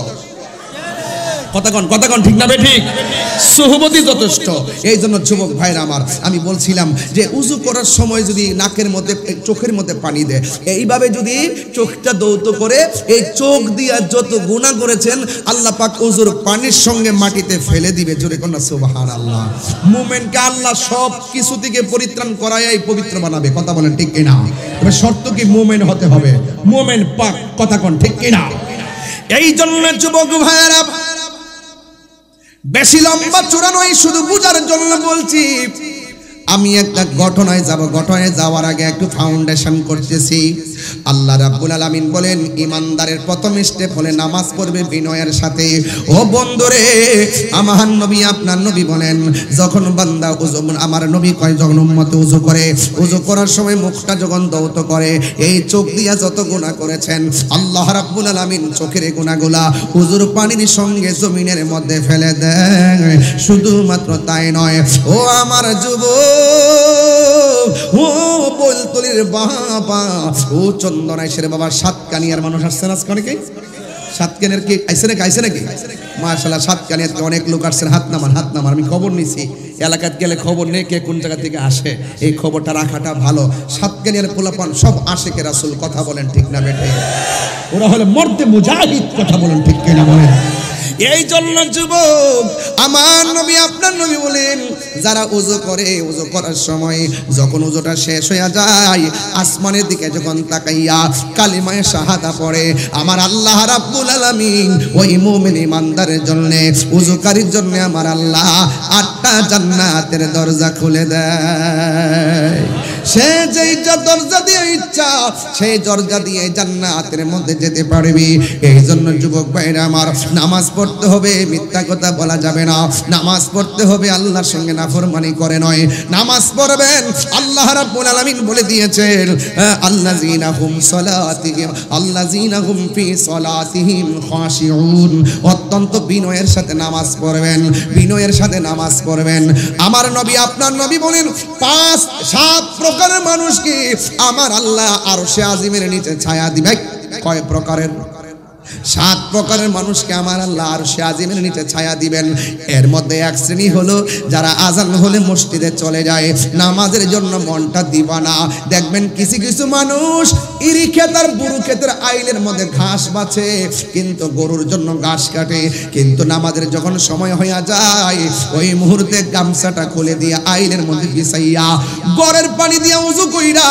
কথা কন ঠিক না বে ঠিক? সুহবতই যথেষ্ট। এই জন্য যুবক ভাইরা আমার, আমি বলছিলাম যে উজু করার সময় যদি নাকের মধ্যে চোখের মধ্যে পানি দেয়, এইভাবে যদি চোখটা দৌত করে এই চোখ দিয়া যত গুনাহ করেছেন আল্লাহ পাক উজুর পানির সঙ্গে মাটিতে ফেলে দিবে। জোরে কোন সুবহানাল্লাহ। মুমিনকে আল্লাহ সব কিছু থেকে পরিত্রাণ করায় পবিত্র বানাবে। কথা বলেন ঠিক কিনা? তবে শর্ত কি? মুমিন হতে হবে, মুমিন পাক। কথা কোন ঠিক কিনা? এই জন্য যুবক ভাইরা, বেশি লম্বা চূড়া নয়, শুধু বুঝার জন্য বলছি। আমি একটা ঘটনায় যাব, ঘটনায় যাওয়ার আগে একটু ফাউন্ডেশন করতেছি। আল্লাহ রাব্বুল আলামিন বলেন ইমানদারের প্রথম স্টেপ হলে নামাজ পড়বে বিনয়ের সাথে। ও বন্ধুরে, আমার নবী আপনার নবী বলেন যখন বান্দা ওযু, আমার নবী কয় যখন উম্মত ওযু করে, ওযু করার সময় মুখটা যখন দৌত করে, এই চোখ দিয়া যত গুনাহ করেছেন আল্লাহ রাব্বুল আলামিন চোখের গুনাহগুলা ওযুর পানির সঙ্গে জমিনের মধ্যে ফেলে দেয়। শুধুমাত্র তাই নয়, ও আমার যুবক, ও বলতলির বাবা, ও চন্দনাইশের বাবা, সাতকানিয়ার মানুষ আসছে না আজকে অনেকে? সাতকানিয়ার কি আইছে নাকি? আইছে নাকি? মাশাআল্লাহ, সাতকানিয়ার অনেক লোক আসছেন। হাত নামান, হাত নামান। আমি খবর নিছি, এলাকায় গেলে খবর নেই কে কোন জায়গা থেকে আসে, এই খবরটা রাখাটা ভালো। সাতকানিয়ার পোলাপান সব আশিকে রাসূল। কথা বলেন ঠিক না বেটে? ওরা হলো মর্দে মুজাহিদ। কথা বলেন ঠিক কিনা বলেন? এই জন্য যুবক, আমার নবী আপনার নবী বলেন যারা ওযু করে, ওযু করার সময় যখন ওযুটা শেষ হয়ে যায়, আসমানের দিকে যখন তাকাইয়া কালিমায়ে শাহাদা পড়ে, আমার আল্লাহ রাব্বুল আলামিন ওই মুমিন ইমানদারের জন্য, ওযুকারীর জন্য আমার আল্লাহ 8টা জান্নাতের দরজা খুলে দেয়। সে যেই দরজা দিয়ে ইচ্ছা সেই দরজা দিয়ে জান্নাতের মধ্যে যেতে পারবি। এই জন্য যুবক ভাইরা আমার, নামাজ পড়তে হবে, মিথ্যা কথা বলা যাবে না। নামাজ পড়তে হবে, আল্লাহর সঙ্গে নাফরমানি করে নয়। নামাজ পড়বেন, আল্লাহ রাব্বুল আলামিন বলে দিয়েছেন আল্লাযীনা হুম সালাতিহিম, আল্লাযীনা হুম ফি সালাতিহিম খাশিউন। অত্যন্ত বিনয়ের সাথে নামাজ পড়বেন, বিনয়ের সাথে নামাজ পড়বেন। আমার নবী আপনার নবী বলেন 5-7 প্রকারের মানুষকে আমার আল্লাহ আরশে আজিমের নিচে ছায়া দিবে। কয় প্রকারের? 7 প্রকারের মানুষকে আমার আল্লাহ আরশে আজিমের নিচে ছায়া দিবেন। এর মধ্যে এক শ্রেণী হলো যারা আজান হলে মসজিদে চলে যায়, নামাজের জন্য মনটা দিবানা। দেখবেন কিছু কিছু মানুষ ইরি ক্ষেত আর বুরু ক্ষেতের আইলের মধ্যে ঘাস বাছে, কিন্তু গরুর জন্য ঘাস কাটে, কিন্তু নামাজের যখন সময় হইয়া যায় ওই মুহূর্তে গামছাটা খুলে দিয়ে আইলের মধ্যে বিছাইয়া গড়ের পানি দিয়ে ওযু কইরা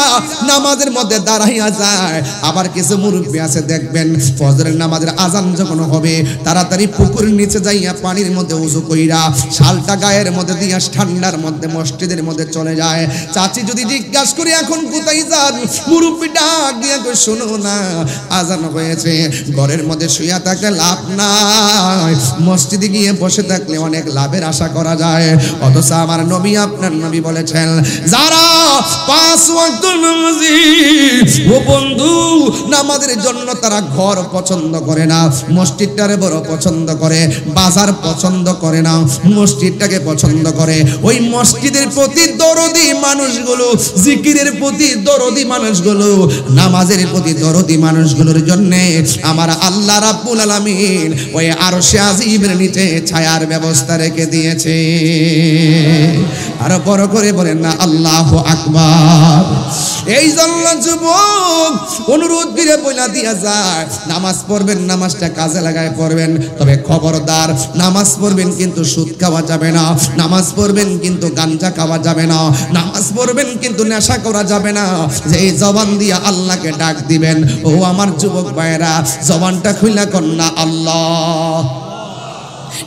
নামাজের মধ্যে দাঁড়াইয়া যায়। আবার কিছু মুরব্বি আছে দেখবেন ফজরের নামাজের আজান যখন হবে তাড়াতাড়ি পুকুরের নিচে যাইয়া পানির মধ্যে ওযু কইরা শালটা গায়ের মধ্যে দিয়া ঠান্ডার মধ্যে মসজিদের মধ্যে চলে যায়। চাচি যদি জিজ্ঞাসা করে এখন কোথায় যান, মুরব্বি ডাক দিয়া কই শোনো না আজান হয়েছে। ঘরের মধ্যে শুইয়া থাকলে লাভ নাই, মসজিদে গিয়ে বসে থাকলে অনেক লাভের আশা করা যায়। অথচ আমার নবী আপনার নবী বলেছেন যারা 5 ওয়াক্ত নামাজি, ও বন্ধু নামাজ নামাজের জন্য তারা ঘর পছন্দ করে না, মসজিদটারে বড় পছন্দ করে, বাজার পছন্দ করে না, মসজিদটাকে পছন্দ করে। ওই মসজিদের প্রতি দরদি মানুষগুলো, জিকিরের প্রতি দরদি মানুষগুলো, নামাজের প্রতি দরদি মানুষগুলোর জন্য আমার আল্লাহ রাব্বুল আলামিন ওই আরশে আজিমের নিচে ছায়ার ব্যবস্থা রেখে দিয়েছে। আর বড় করে বলেন না আল্লাহু আকবার। এই জন্য যুবক অনুরোধ করে বইলা দিয়া যায়, নামাজ পড়বেন, নামাজটা কাজে লাগায় পড়বেন, তবে খবরদার নামাজ পড়বেন কিন্তু সুদ খাওয়া যাবে না, নামাজ পড়বেন কিন্তু গাঞ্জা খাওয়া যাবে না, নামাজ পড়বেন কিন্তু নেশা করা যাবে না। যে এই জবান দিয়া আল্লাহকে ডাক দিবেন, ও আমার যুবক ভাইরা জবানটা খুইলা কন্যা আল্লাহ,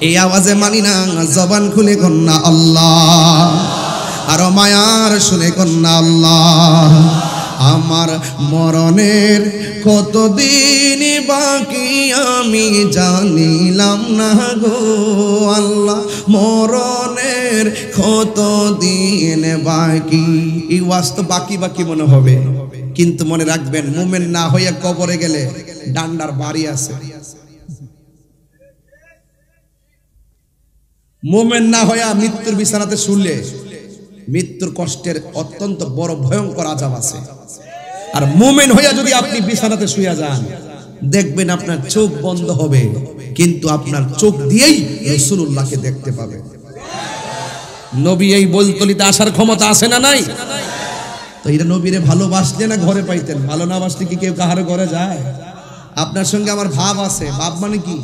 এই আওয়াজে মানি না, জবান খুলে কন্যা আল্লাহ, আর মায়ার শুনে কন্যা আল্লাহ। আমার মরণের কতদিন বাকি আমি জানিলাম না গো আল্লাহ, মরণের কতদিন বাকি। এই ওয়াজ তো বাকি বাকি মনে হবে, কিন্তু মনে রাখবেন মুমিন না হইয়া কবরে গেলে ডান্ডার বাড়ি আছে। মুমিন না হইয়া মৃত্যুর বিছানাতে শুলে মৃত্যুর কষ্টের অত্যন্ত বড় ভয়ঙ্কর আযাব আছে। আর মুমিন হইয়া যদি আপনি বিছানাতে শুয়ে যান, দেখবেন আপনার চোখ বন্ধ হবে, কিন্তু আপনার চোখ দিয়েই রাসূলুল্লাহকে দেখতে পাবেন। নবী এই বলতলিতে আসার ক্ষমতা আছে না নাই? তো এটা নবীরে ভালোবাসলে না ঘরে পাইতেন, ভালো না বাসলে কি কেউ কাহার ঘরে যায়? আপনার সঙ্গে আমার ভাব আছে। ভাব মানে কি?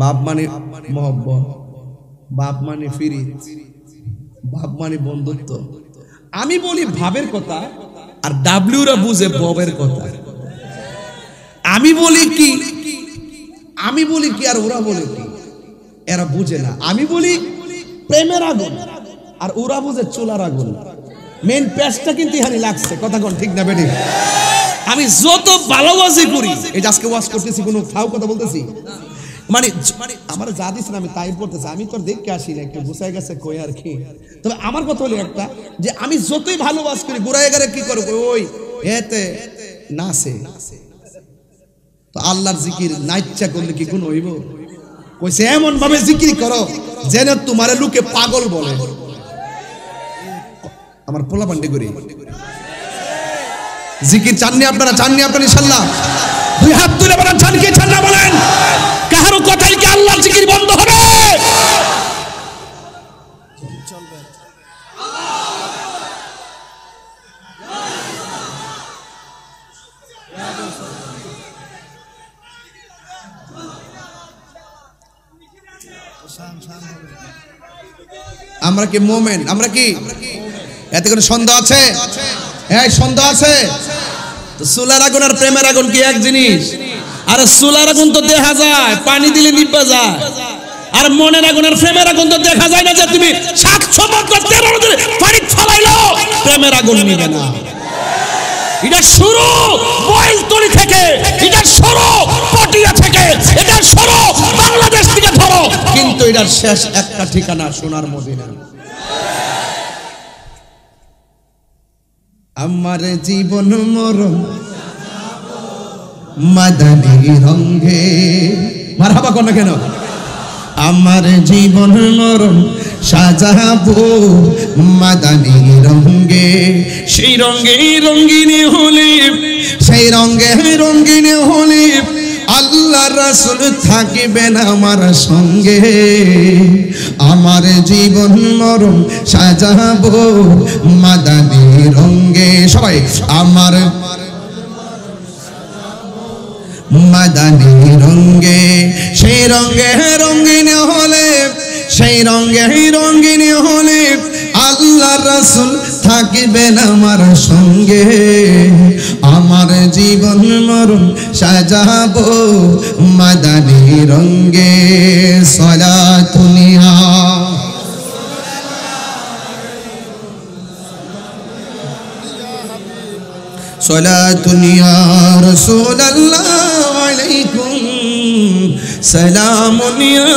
বাপ মানে মহব্বত, বাপ মানে ফিরিত, বাপ মানে বন্ধুত্ব। আমি বলি ভাবের কথা, আর ডাব্লিউরা বুঝে ববের কথা। আমি বলি কি আর ওরা বলে কি, এরা বুঝে না। আমি বলি প্রেমের আগুন, আর ওরা বুঝে চুলার আগুন। মেন প্যাচটা কিন্তু এখানে লাগছে, কথা কোন ঠিক না বেটি? আমি যত ভালোবাসি করি, এই যে আজকে ওয়াজ করতেছি, কোনো ফাও কথা বলতেছি মানে আমার যা দিস না আমি তাই বলতেছি, আমি তোর দেখতে আসি না, একটু গুছাই গেছে কই আর কি। তবে আমার কথা হলো একটা, যে আমি যতই ভালোবাস করি, গোড়ায় গেলে কি করবো, ওই এতে নাচে। তো আল্লাহর জিকির নাইচ্ছা করলে কি গুণ হইব? কইছে এমন ভাবে জিকির করো যেন তোমার লোকে পাগল বলে। আমার পোলা পান্ডে করি জিকির চাননি আপনারা? চাননি আপনারা? ইনশাআল্লাহ দুই হাত তুলে বলেন চান কি চান না বলেন। কারো কথাই কি আল্লাহর জিকির বন্ধ হবে? আমরা কি মোমেন? আমরা কি এতে কোনো সন্দেহ আছে? হ্যাঁ সন্দেহ আছে। তো চুলার আগুন আর প্রেমের আগুন কি এক জিনিস? আর চুলার আগুন তো দেখা যায়, পানি দিলে নিভা যায়। আর মনের আগুন আর প্রেমের আগুন তো দেখা যায় না, যে তুমি 700 বছর 13 দিন পানি ফলাইলো, প্রেমের আগুন নিবে না। এটা শুরু বয়লতলি থেকে, এটা শুরু পটিয়া থেকে, এটা শুরু বাংলাদেশ থেকে ধরো, কিন্তু এটার শেষ একটা ঠিকানা সোনার মদিনা। আমার জীবন মরণ মাদানী রঙে, মারহাবা কোন কেন? আমার জীবন মরণ সাজাবো মাদানী রঙে, সেই রঙে রঙিনী হলে, সেই রঙে রঙিনী হলে আল্লাহ রাসূল থাকিবেন আমার সঙ্গে। আমার জীবন মরণ সাজাবো মাদানী রঙে, সবাই আমার মাদানী রঙে, সেই রঙে রঙিন হলে, সেই রঙে রঙিন হলে আল্লাহ রাসূল থাকিবেন আমার সঙ্গে। আমার জীবন মরণ সাজাবো মাদানী রঙে। সালাতুনিয়া সালাতুনিয়া রাসূলুল্লাহ আলাইকুম, সালামুন ইয়া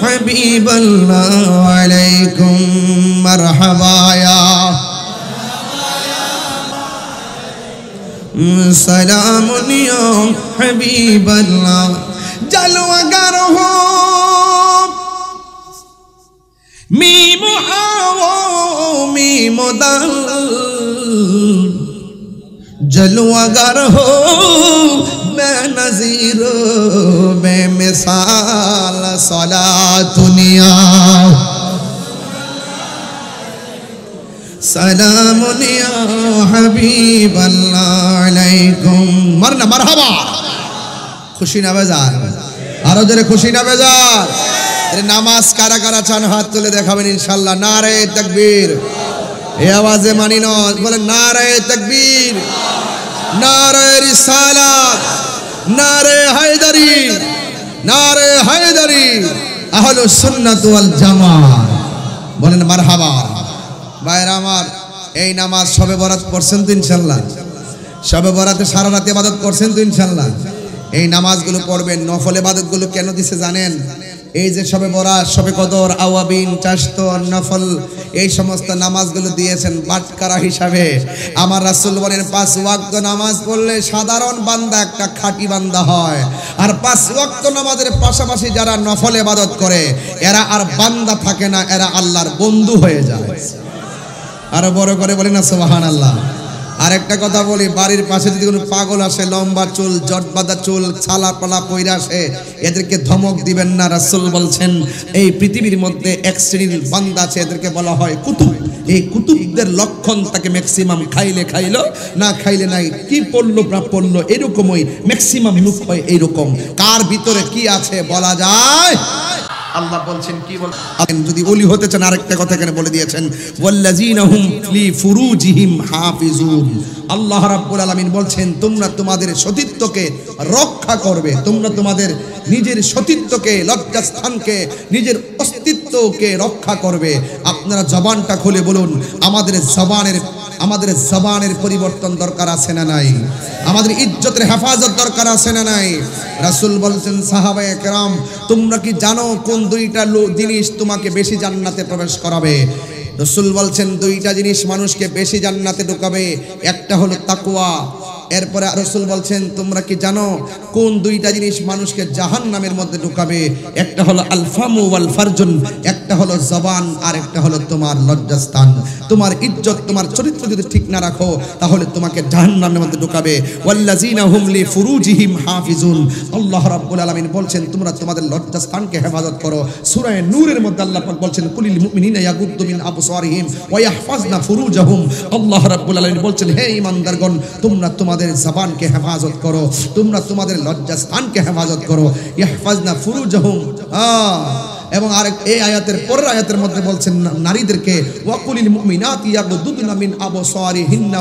হাবিবাল্লাহ আলাইকুম, মারহাবা ইয়া सलामुन या हबीब अल्लाह जलवागर हो मीम आओ मीम दाल जलवागर हो बेनज़ीर बेमिसाल सलातुनिया सलामुन या हबीब अल्लाह अलैकुम मरना मरहबा खुशी ना बेजार आरो जरे खुशी ना बेजार नामाज कारा कारा चान हाथ तुले देखाबेन इंशाल्लाह नारे तकबीर ए आवाजे मानी न बोलें नारे तकबीर नारे रिसालत नारे हैदरी अहलुस सुन्नत वल जमात बोलें मरहबा भाईरा আমার এই নামাজ শবে বরাত পড়ছেন তো ইনশাআল্লাহ শবে বরাতে সারা রাত ইবাদত করছেন তো ইনশাআল্লাহ এই নামাজগুলো পড়বেন নফল ইবাদতগুলো কেন দিছে জানেন এই যে শবে বরাত শবে কদর আওয়াবিন চাশতো নফল এই সমস্ত নামাজগুলো দিয়েছেন বাটকারা হিসাবে আমার রাসূল বলেন 5 ওয়াক্ত নামাজ পড়লে সাধারণ বান্দা একটা খাঁটি বান্দা হয় আর 5 ওয়াক্ত নামাজের পাশাপাশি যারা নফল ইবাদত করে এরা আর বান্দা থাকে না এরা আল্লাহর বন্ধু হয়ে যায় আর বড় করে বলেন না সুবহানাল্লাহ আর একটা কথা বলি বাড়ির পাশে যদি কোনো পাগল আসে লম্বা চুল জটবাঁধা চুল ছালা পালা পয়রা আসে এদেরকে ধমক দিবেন না রাসূল বলছেন এই পৃথিবীর মধ্যে এক শ্রেণীর বান্দা আছে এদেরকে বলা হয় কুতুব এই কুতুবদের লক্ষণ তাকে ম্যাক্সিমাম খাইলে খাইলো না খাইলে নাই কি পড়লো না পড়লো এরকমই ম্যাক্সিমাম লুক হয় এইরকম কার ভিতরে কি আছে বলা যায় আল্লাহ বলছেন কি বলেন যদি ওলি হতে চান আরেকটা কথা এখানে বলে দিয়েছেন ওয়াল্লাযিনা হুম লি ফুরুজিহিম হাফিজুন আল্লাহ রাব্বুল আলামিন বলছেন তোমরা তোমাদের সতীত্বকে রক্ষা করবে তোমরা তোমাদের নিজের সতীত্বকে লজ্জাস্থানকে নিজের অস্তিত্বকে রক্ষা করবে আপনারা জবানটা খুলে বলুন আমাদের জবানের পরিবর্তন দরকার আছে না নাই আমাদের ইজ্জতের হেফাজত দরকার আছে না নাই রাসূল বলেছেন সাহাবায়ে কেরাম তোমরা কি জানো কোন দুইটা জিনিস তোমাকে বেশি জান্নাতে প্রবেশ করাবে রাসূল বলছেন দুইটা জিনিস মানুষকে বেশি জান্নাতে ঢোকাবে একটা হলো তাকওয়া এরপরে রাসূল বলছেন তোমরা কি জানো কোন দুইটা জিনিস মানুষকে জাহান্নামের মধ্যে ঢোকাবে একটা হলো আল ফামু ওয়াল ফারজুন একটা হলো জবান আর একটা হলো তোমার লজ্জাস্থান তোমার ইজ্জত তোমার চরিত্র যদি ঠিক না রাখো তাহলে তোমাকে জাহান্নামের মধ্যে ঢোকাবে ওয়াল্লাযিনা হুম লি ফুরুজিহিম হাফিজুন আল্লাহ রাব্বুল আলামিন বলছেন তোমরা তোমাদের লজ্জাস্থানকে হেফাজত করো সূরা নূরের মধ্যে আল্লাহ পাক বলছেন কুলিল মুমিনিনা ইয়াগুদ্দু মিন আবসারিহিম ওয়া ইয়াহফাজনা ফুরুজাহুম আল্লাহ রাব্বুল আলামিন বলছেন হে ঈমানদারগণ তোমরা তোমাদের জবানকে হেফাজত করো তোমরা তোমাদের লজ্জাস্থানকে হেফাজত করো ইহফাজনা ফুরুজাহুম এবং আরেক এই আয়াতের পরের আয়াতের মধ্যে বলছেন নারীদেরকে ওয়াকুলিল মুমিনাতি ইয়াগুদ্দুনা মিন আবসারিহিন্না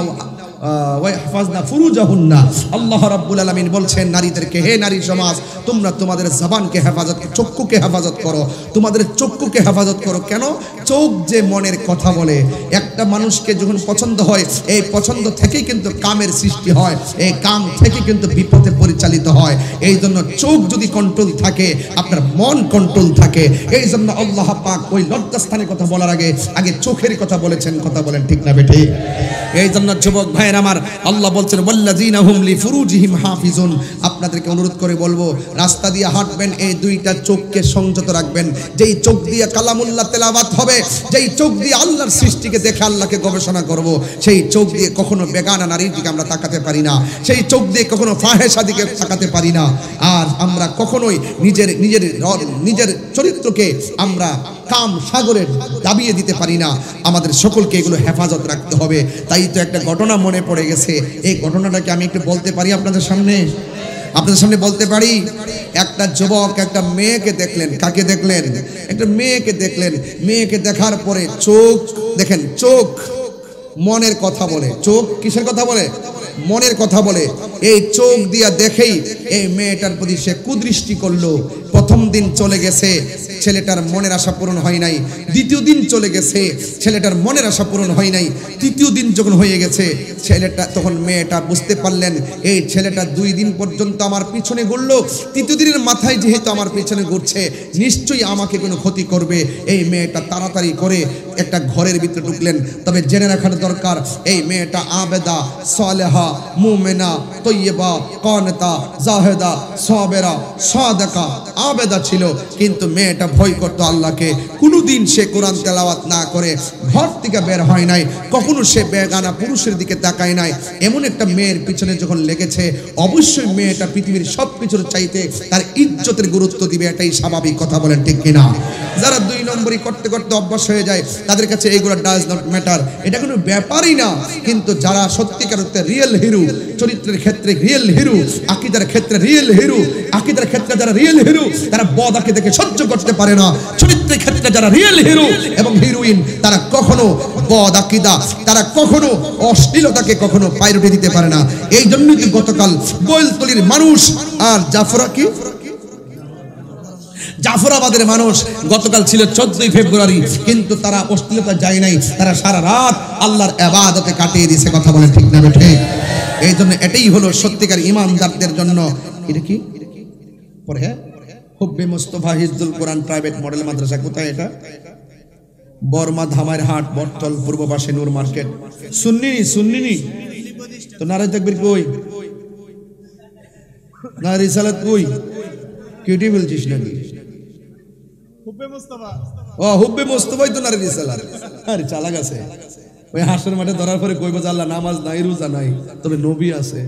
ওয়া ইহফাজনা ফুরুজাহুন্না আল্লাহ রাব্বুল আলামিন বলছেন নারীদেরকে হে নারী সমাজ তোমরা তোমাদের জবানকে হেফাজত চক্ষুকে হেফাজত করো তোমাদের চক্ষুকে হেফাজত করো কেন চোখ যে মনের কথা বলে একটা মানুষকে যখন পছন্দ হয় এই পছন্দ থেকেই কিন্তু কামের সৃষ্টি হয় এই কাম থেকে কিন্তু বিপথে পরিচালিত হয় এই জন্য চোখ যদি কন্ট্রোল থাকে আপনার মন কন্ট্রোল থাকে এই জন্য আল্লাহ পাক ওই লজ্জাস্থানের কথা বলার আগে চোখের কথা বলেছেন কথা বলেন ঠিক না বেঠিক এই জন্য যুবক ভাইয়ের আমার আল্লাহ বলছেন ওয়াল্লাযিনা হুম লি ফুরুজিহিম হাফিজুন আপনাদেরকে অনুরোধ করে বলবো রাস্তা দিয়ে হাঁটবেন এই দুইটা চোখকে সংযত রাখবেন যেই চোখ দিয়ে কালামুল্লাহ তেলাওয়াত হবে যেই চোখ দিয়ে আল্লাহর সৃষ্টিকে দেখে আল্লাহকে গবেষণা করব সেই চোখ দিয়ে কখনো বেগানা নারীর দিকে আমরা তাকাতে পারি না সেই চোখ দিয়ে কখনো ফাহেসা দিকে তাকাতে পারি না আর আমরা কখনোই নিজের চরিত্রকে আমরা কাম সাগরে দাবিয়ে দিতে পারি না আমাদের সকলকে এগুলো হেফাজত রাখতে হবে তাই তো একটা ঘটনা মনে পড়ে গেছে এই ঘটনাটাকে আমি একটু বলতে পারি আপনাদের সামনে বলতে পারি একটা যুবক একটা মেয়েকে দেখলেন কাকে দেখলেন একটা মেয়েকে দেখলেন মেয়েকে দেখার পরে চোখ দেখেন চোখ মনের কথা বলে চোখ কিসের কথা বলে মনের কথা বলে এই চোখ দিয়া দেখেই এই মেয়েটার প্রতি সে কুদৃষ্টি করলো। প্রথম দিন চলে গেছে, ছেলেটার মনের আশা পূরণ হয় নাই। দ্বিতীয় দিন চলে গেছে, ছেলেটার মনের আশা পূরণ হয় নাই। তৃতীয় দিন যখন হয়ে গেছে ছেলেটা, তখন মেয়েটা বুঝতে পারলেন এই ছেলেটা 2 দিন পর্যন্ত আমার পিছনে ঘুরলো, তৃতীয় দিনের মাথায় যেহেতু আমার পিছনে ঘুরছে নিশ্চয়ই আমাকে কোনো ক্ষতি করবে। এই মেয়েটা তাড়াতাড়ি করে একটা ঘরের ভিতরে ঢুকলেন। তবে জেনে রাখার দরকার এই মেয়েটা আবেদা, সালেহা, মুমিনা, তৈয়বা, কানিতা, জাহেদা, সাবেরা, সাদেকা, আবেদা ছিল। কিন্তু মেয়েটা ভয় করতো আল্লাহকে। কোনোদিন সে কোরআন তেলাওয়াত না করে ঘর থেকে বের হয় নাই, কখনো সে বেগানা পুরুষের দিকে তাকায় নাই। এমন একটা মেয়ের পিছনে যখন লেগেছে অবশ্যই মেয়েটা পৃথিবীর সব কিছুর চাইতে তার ইজ্জতের গুরুত্ব দিবে, এটাই স্বাভাবিক কথা, বলেন ঠিক কিনা? যারা 2 নম্বরই করতে করতে অভ্যাস হয়ে যায় তাদের কাছে এইগুলো ডাজ নট ম্যাটার, এটা কোনো ব্যাপারই না। কিন্তু যারা সত্যিকার অর্থে রিয়েল হিরো, চরিত্রের ক্ষেত্রে রিয়েল হিরো, আকীদার ক্ষেত্রে রিয়েল হিরো, আকীদার ক্ষেত্রে যারা রিয়েল হিরো তারা বদ আকীদাকে সহ্য করতে পারে না। চরিত্রের ক্ষেত্রে যারা রিয়েল হিরো এবং হিরোইন তারা কখনো বদ আকীদা, তারা কখনো অশ্লীলতাকে কখনো প্রায়োরিটি দিতে পারে না। এই জন্যই তো গতকাল গোয়েলতলির মানুষ আর জাফরাবাদের মানুষ গতকাল ছিল 14ই ফেব্রুয়ারি, কিন্তু তারা অশ্লীলতা যায় নাই, তারা সারা রাত আল্লাহর ইবাদতে কাটিয়ে দিয়েছে। কথা বলেন ঠিক না বেঠে? এই জন্য এটাই হলো সত্যিকার ইমানদারদের জন্য। এটা কি পরে হুব্বে মুস্তাফা হিজদুল কোরআন প্রাইভেট মডেল মাদ্রাসা, কোথায় এটা? বর্মা ধামার হাট, বটতল, পূর্ব পাশে নূর মার্কেট। সুন্নিনি তো নারে তাকবীর কই, না রিসালাত কই, কিউটি বলছিস নাকি? হুব্বে মুস্তাফাই তো নারে রিসালাত। আরে চালাক আছে। ওই হাসরের মাঠে ধরার পরে কইব যে আল্লাহ নামাজ নাই, রোজা নাই, তবে নবী আছে।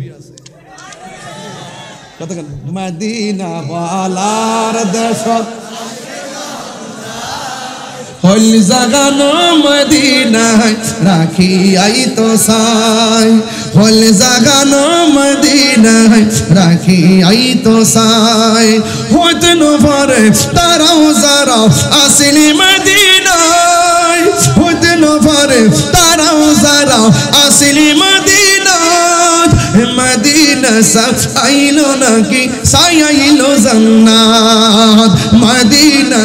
কতক্ষণ মদিনা ওয়ালার দেশত হল জাগানো মদিনায় রাখি আই তো সাই, হল জাগানো মদিনায় রাখি আই তো সাই। হত নফরে তারাও যারা আসলি মদিনায়, হত নফরে তারাও যারা আসলি মদিনায়। মদিনা সাইলো নাকি সাইলো জান্নাত, মদিনা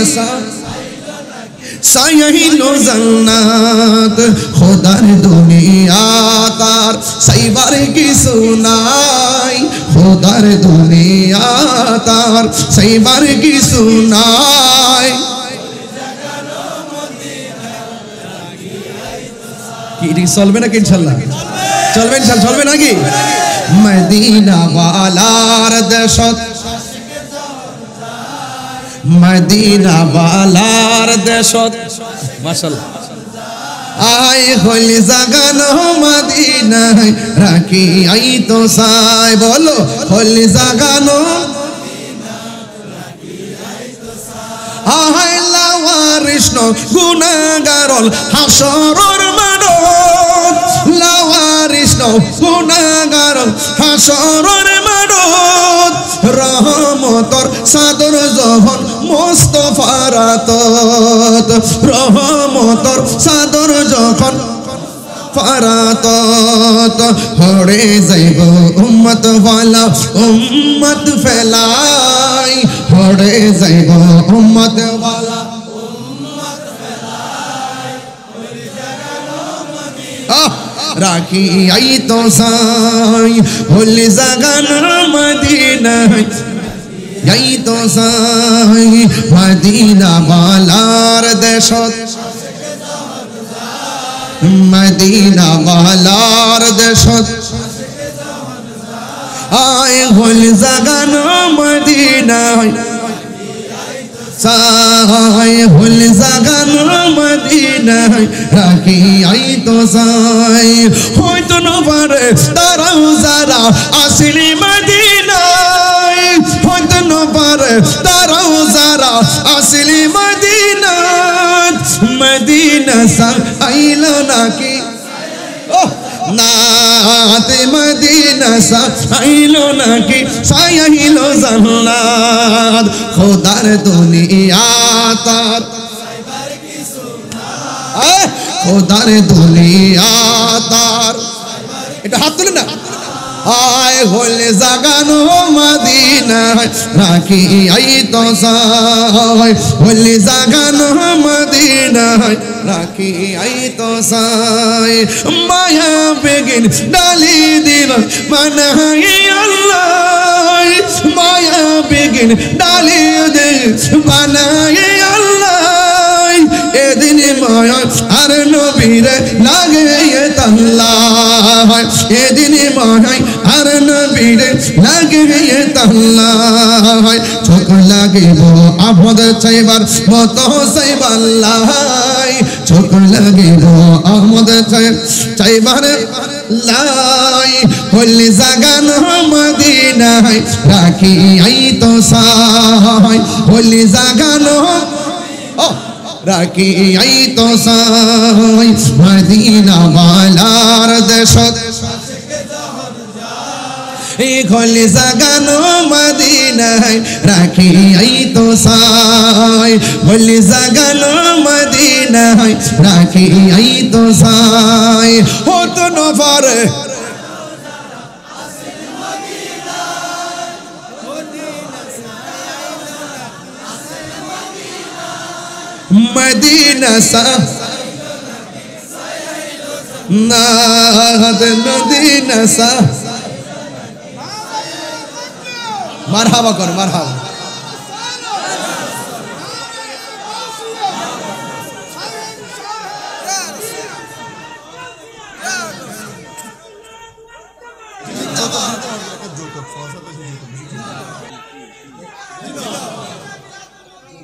সাইলো জান্নাত। খোদার দুনিয়া তার সাইবার কিছু নাই, খোদার দুনিয়া তার সাইবার কিছু নাই। কি চলবে নাকি? ইনশাল্লাহ চলবে, ইনশাল্লাহ চলবে নাকি? মদিনা ওয়ালার দেশত, মদিনা ওয়ালার দেশত মাশাআল্লাহ আয় হল জাগানো মদিনায় রাখি আই তো সাই। বলো হল জাগানো আয় লাওয়ারিস গুনাহগারল হাসরের মাঠত, লাওয়ারিস গুনাহগারল হাসরের মাঠত। রহমতর সাদর যখন মুস্তাফার আতত, রহমতর সাদর যখন ফারাতত। হড়ে যাইব উম্মত ওয়ালা উম্মত ফেলাই, হড়ে যাইব উম্মত ওয়ালা উম্মত ফেলাই। রাখি আই তো সাই, হল জাগানো মদিনায় আই তো সাই। মদিনা ওয়ালার দেশত, মদিনা ওয়ালার দেশত আয় হল জাগানো মদিনায় সাই, হল জাগানো মদিনায় রাখি আই তো সাই। হয়তো নপারে তারাও যারা আসলি মদিনায়, হয়তো নপারে তারাও যারা আসলি মদিনায়। মদিনা সাইলো নাকি নাত, মদিনা সাইলো নাকি সাইলো জান্নাত। খোদার দুনিয়া তার খোদার দুনিয়া তার। এটা হাত তুলে না, আয় হলে জাগানো মদিনায় রাখি আই তো সাই হলে জাগানো মদিনায় রাখি আই তো সাই মায়া বেগিন ডালি দিল মানাই আল্লাহ মায়া বেগিন ডালি দে মানাই আল্লাহ এদিন মায়া আর নবীরে লাগে তাল্লাহ এদিন মায়া আর নবীরে লাগে তাল্লাহ চোখ লাগিব আহমদ চাইবার মতো চাইবাল্লাহ চোখ লাগিব আহমদ চাইবার লাই হলি জাগান মদিনায় রাখি আই তো সাই হলি জাগান রাখি আই তো সাই মদিনা বালার দেশত এই হলি জাগান মদিনায় রাখি আই তো সাই হলি জাগান মদিনায় রাখি আই তো সাই হত নফর মদিনা সা নাদ মদিনা সা মারহাবা কর মারহাবা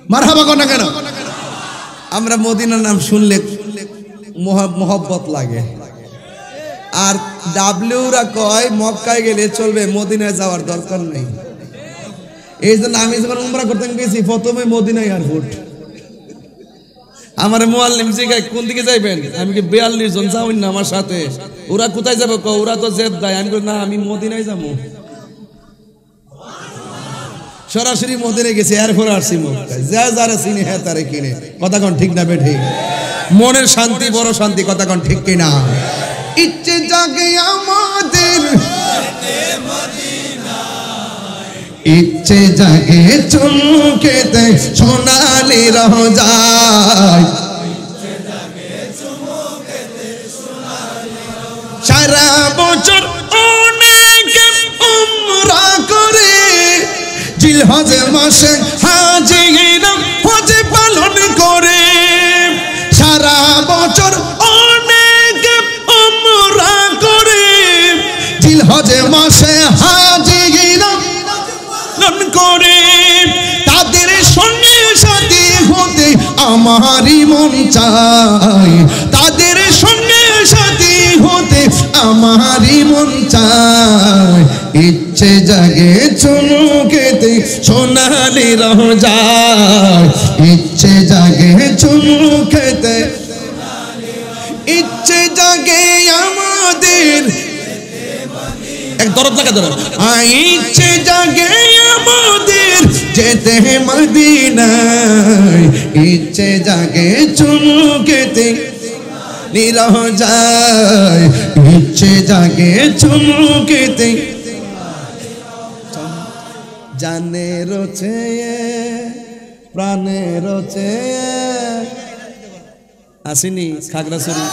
মারহাবা কর না কেন আমরা মদিনার নাম শুনলে মোহব্বত লাগে আর ডাব্লিউরা কয় মক্কায় গেলে চলবে মদিনায় যাওয়ার দরকার নেই এই জন্য আমি যখন উমরা করতে গেছি প্রথমে মদিনা এয়ারপোর্ট আমার মুআল্লিম জিজ্ঞাসা কোন দিকে যাইবেন আমি কি 42 জন যাওই না আমার সাথে ওরা কোথায় যাবে কও ওরা তো জেদ্দায় আমি কই না আমি মদিনায় যাবো সরাসরি মদিনায় গেছি এরপর আসছি মক্কায় যা যারা চিনি হ্যাঁ তারে কিনে কথা কোন ঠিক না বেঠিক মনের শান্তি বড় শান্তি কথা কোন ঠিক কিনা ইচ্ছে জাগে আমাদের ইচ্ছে জাগে চুমকেতে সোনালি রোজায় সারা বছর অনেকে উমরা করে জিলহজ মাসে হাজিরা হজ পালন করে সারা বছর অনেকে উমরা করে জিলহজ মাসে হাজিরা করে তাদের সঙ্গে সাথী হতে আমারই মন চায় তাদের সঙ্গে সাথী হতে আমারই মন চায় ইচ্ছে জাগে চুমকেতে সোনালি রোজায় ইচ্ছে জাগে চুমকেতে ইচ্ছে জাগে আমাদের এক দরদ লাগা দরদ ইচ্ছে জাগে আমাদের যেতে মদিনায় ইচ্ছে জাগে চুমকেতে নিরোজায় ইচ্ছে জাগে চুমকেতে জানে রোচে প্রাণে রোচে আসেনি খাগড়াছড়ি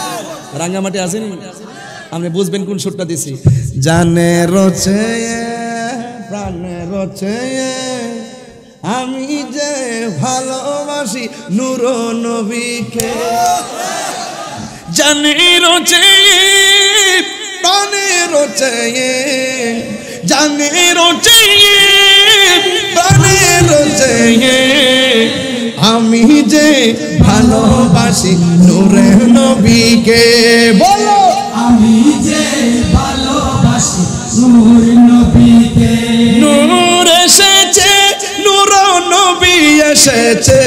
রাঙ্গামাটি আসেনি আপনি বুঝবেন কোন সুরটা দিছি জানে রোচে প্রাণে রোচে আমি যে ভালোবাসি নূর নবীকে জানে রোচে প্রাণে রোচে জানে রোচে প্রাণে রোচে আমি যে ভালোবাসি নূর নবীকে বলো আমি যে ভালোবাসি নূর নবীকে নূর এসেছে নূর নবী এসেছে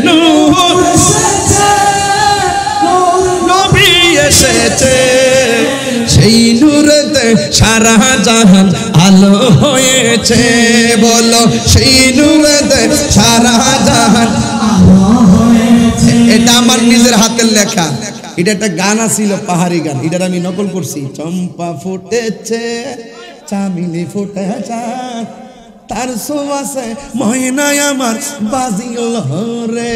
নূর এসেছে নূর নবী এসেছে সেই নূরেতে সারা জাহান আলো হয়েছে বলো সেই নূরেতে সারা জাহান আলো হয়েছে এটা আমার নিজের হাতের লেখা এটা একটা গান ছিল, পাহাড়ি গান, এটা আমি নকল করছি। চম্পা ফুটেছে চামিলি ফুটেছে তার সুবাসে ময়নায় আমার বাজিল রে।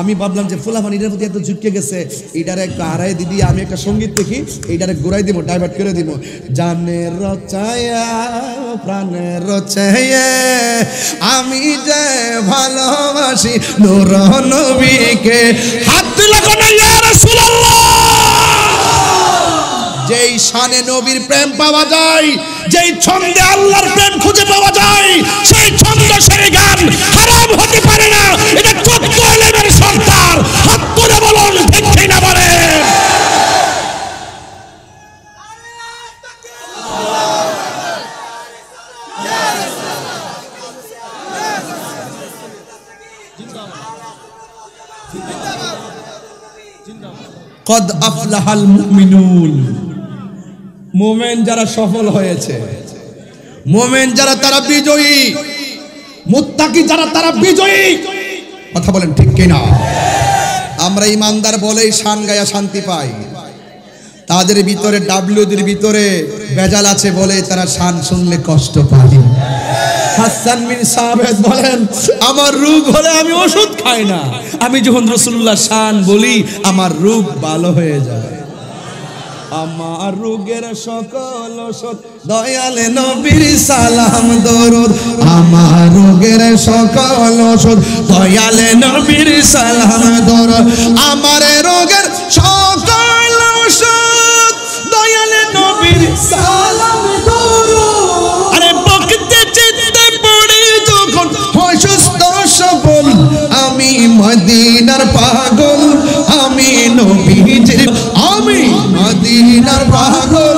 আমি ভাবলাম যে ফুলাফান এটার প্রতি এত ঝুঁকে গেছে, এটার একটা হারাই দিদি, আমি একটা সঙ্গীত দেখি, এইটারে ঘুরাই দিব, ডাইভার্ট করে দিব। জানের রচায়া প্রাণের রচায়া আমি যে ভালোবাসি নূর নবীকে। হাত দিলে কোন ইয়া রাসূলুল্লাহ। যেই শানে নবীর প্রেম পাওয়া যায়, যেই ছন্দে আল্লাহর প্রেম খুঁজে পাওয়া যায়, সেই ছন্দ সেই গান হারাম হতে পারে না। এটা চোদ্দ এলেমের সর্দার, হাত তুলে বলুন ঠিক কিনা বলেন। কদ আফলাহাল মুমিনুন, মোমেন যারা সফল হয়েছে, মোমেন যারা তারা বিজয়ী, মুত্তাকি যারা তারা বিজয়ী। কথা বলেন ঠিক কিনা? আমরা ইমানদার বলেই শান গায়া শান্তি পাই, তাদের ভিতরে ডাব্লিউদের ভিতরে বেজাল আছে বলে তারা শান শুনলে কষ্ট পায়। হাসান বিন সাবেত বলেন, আমার রোগ হলে আমি ওষুধ খাই না, আমি যখন রাসূলুল্লাহ শান বলি আমার রোগ ভালো হয়ে যায়। আমার রোগের সকল ওষুধ দয়ালে নবীর সালাম দরুদ, আমার রোগের সকল ওষুধ দয়ালে নবীর সালাম দরুদ, আমার রোগের সকল ওষুধ দয়ালে নবীর সালাম দরুদ। আরে বকতে চিত্তে পড়ে যখন হয় সুস্থ সবল, আমি মদিনার পাগল, আমি নবীজির, আমি মদিনার পাগল,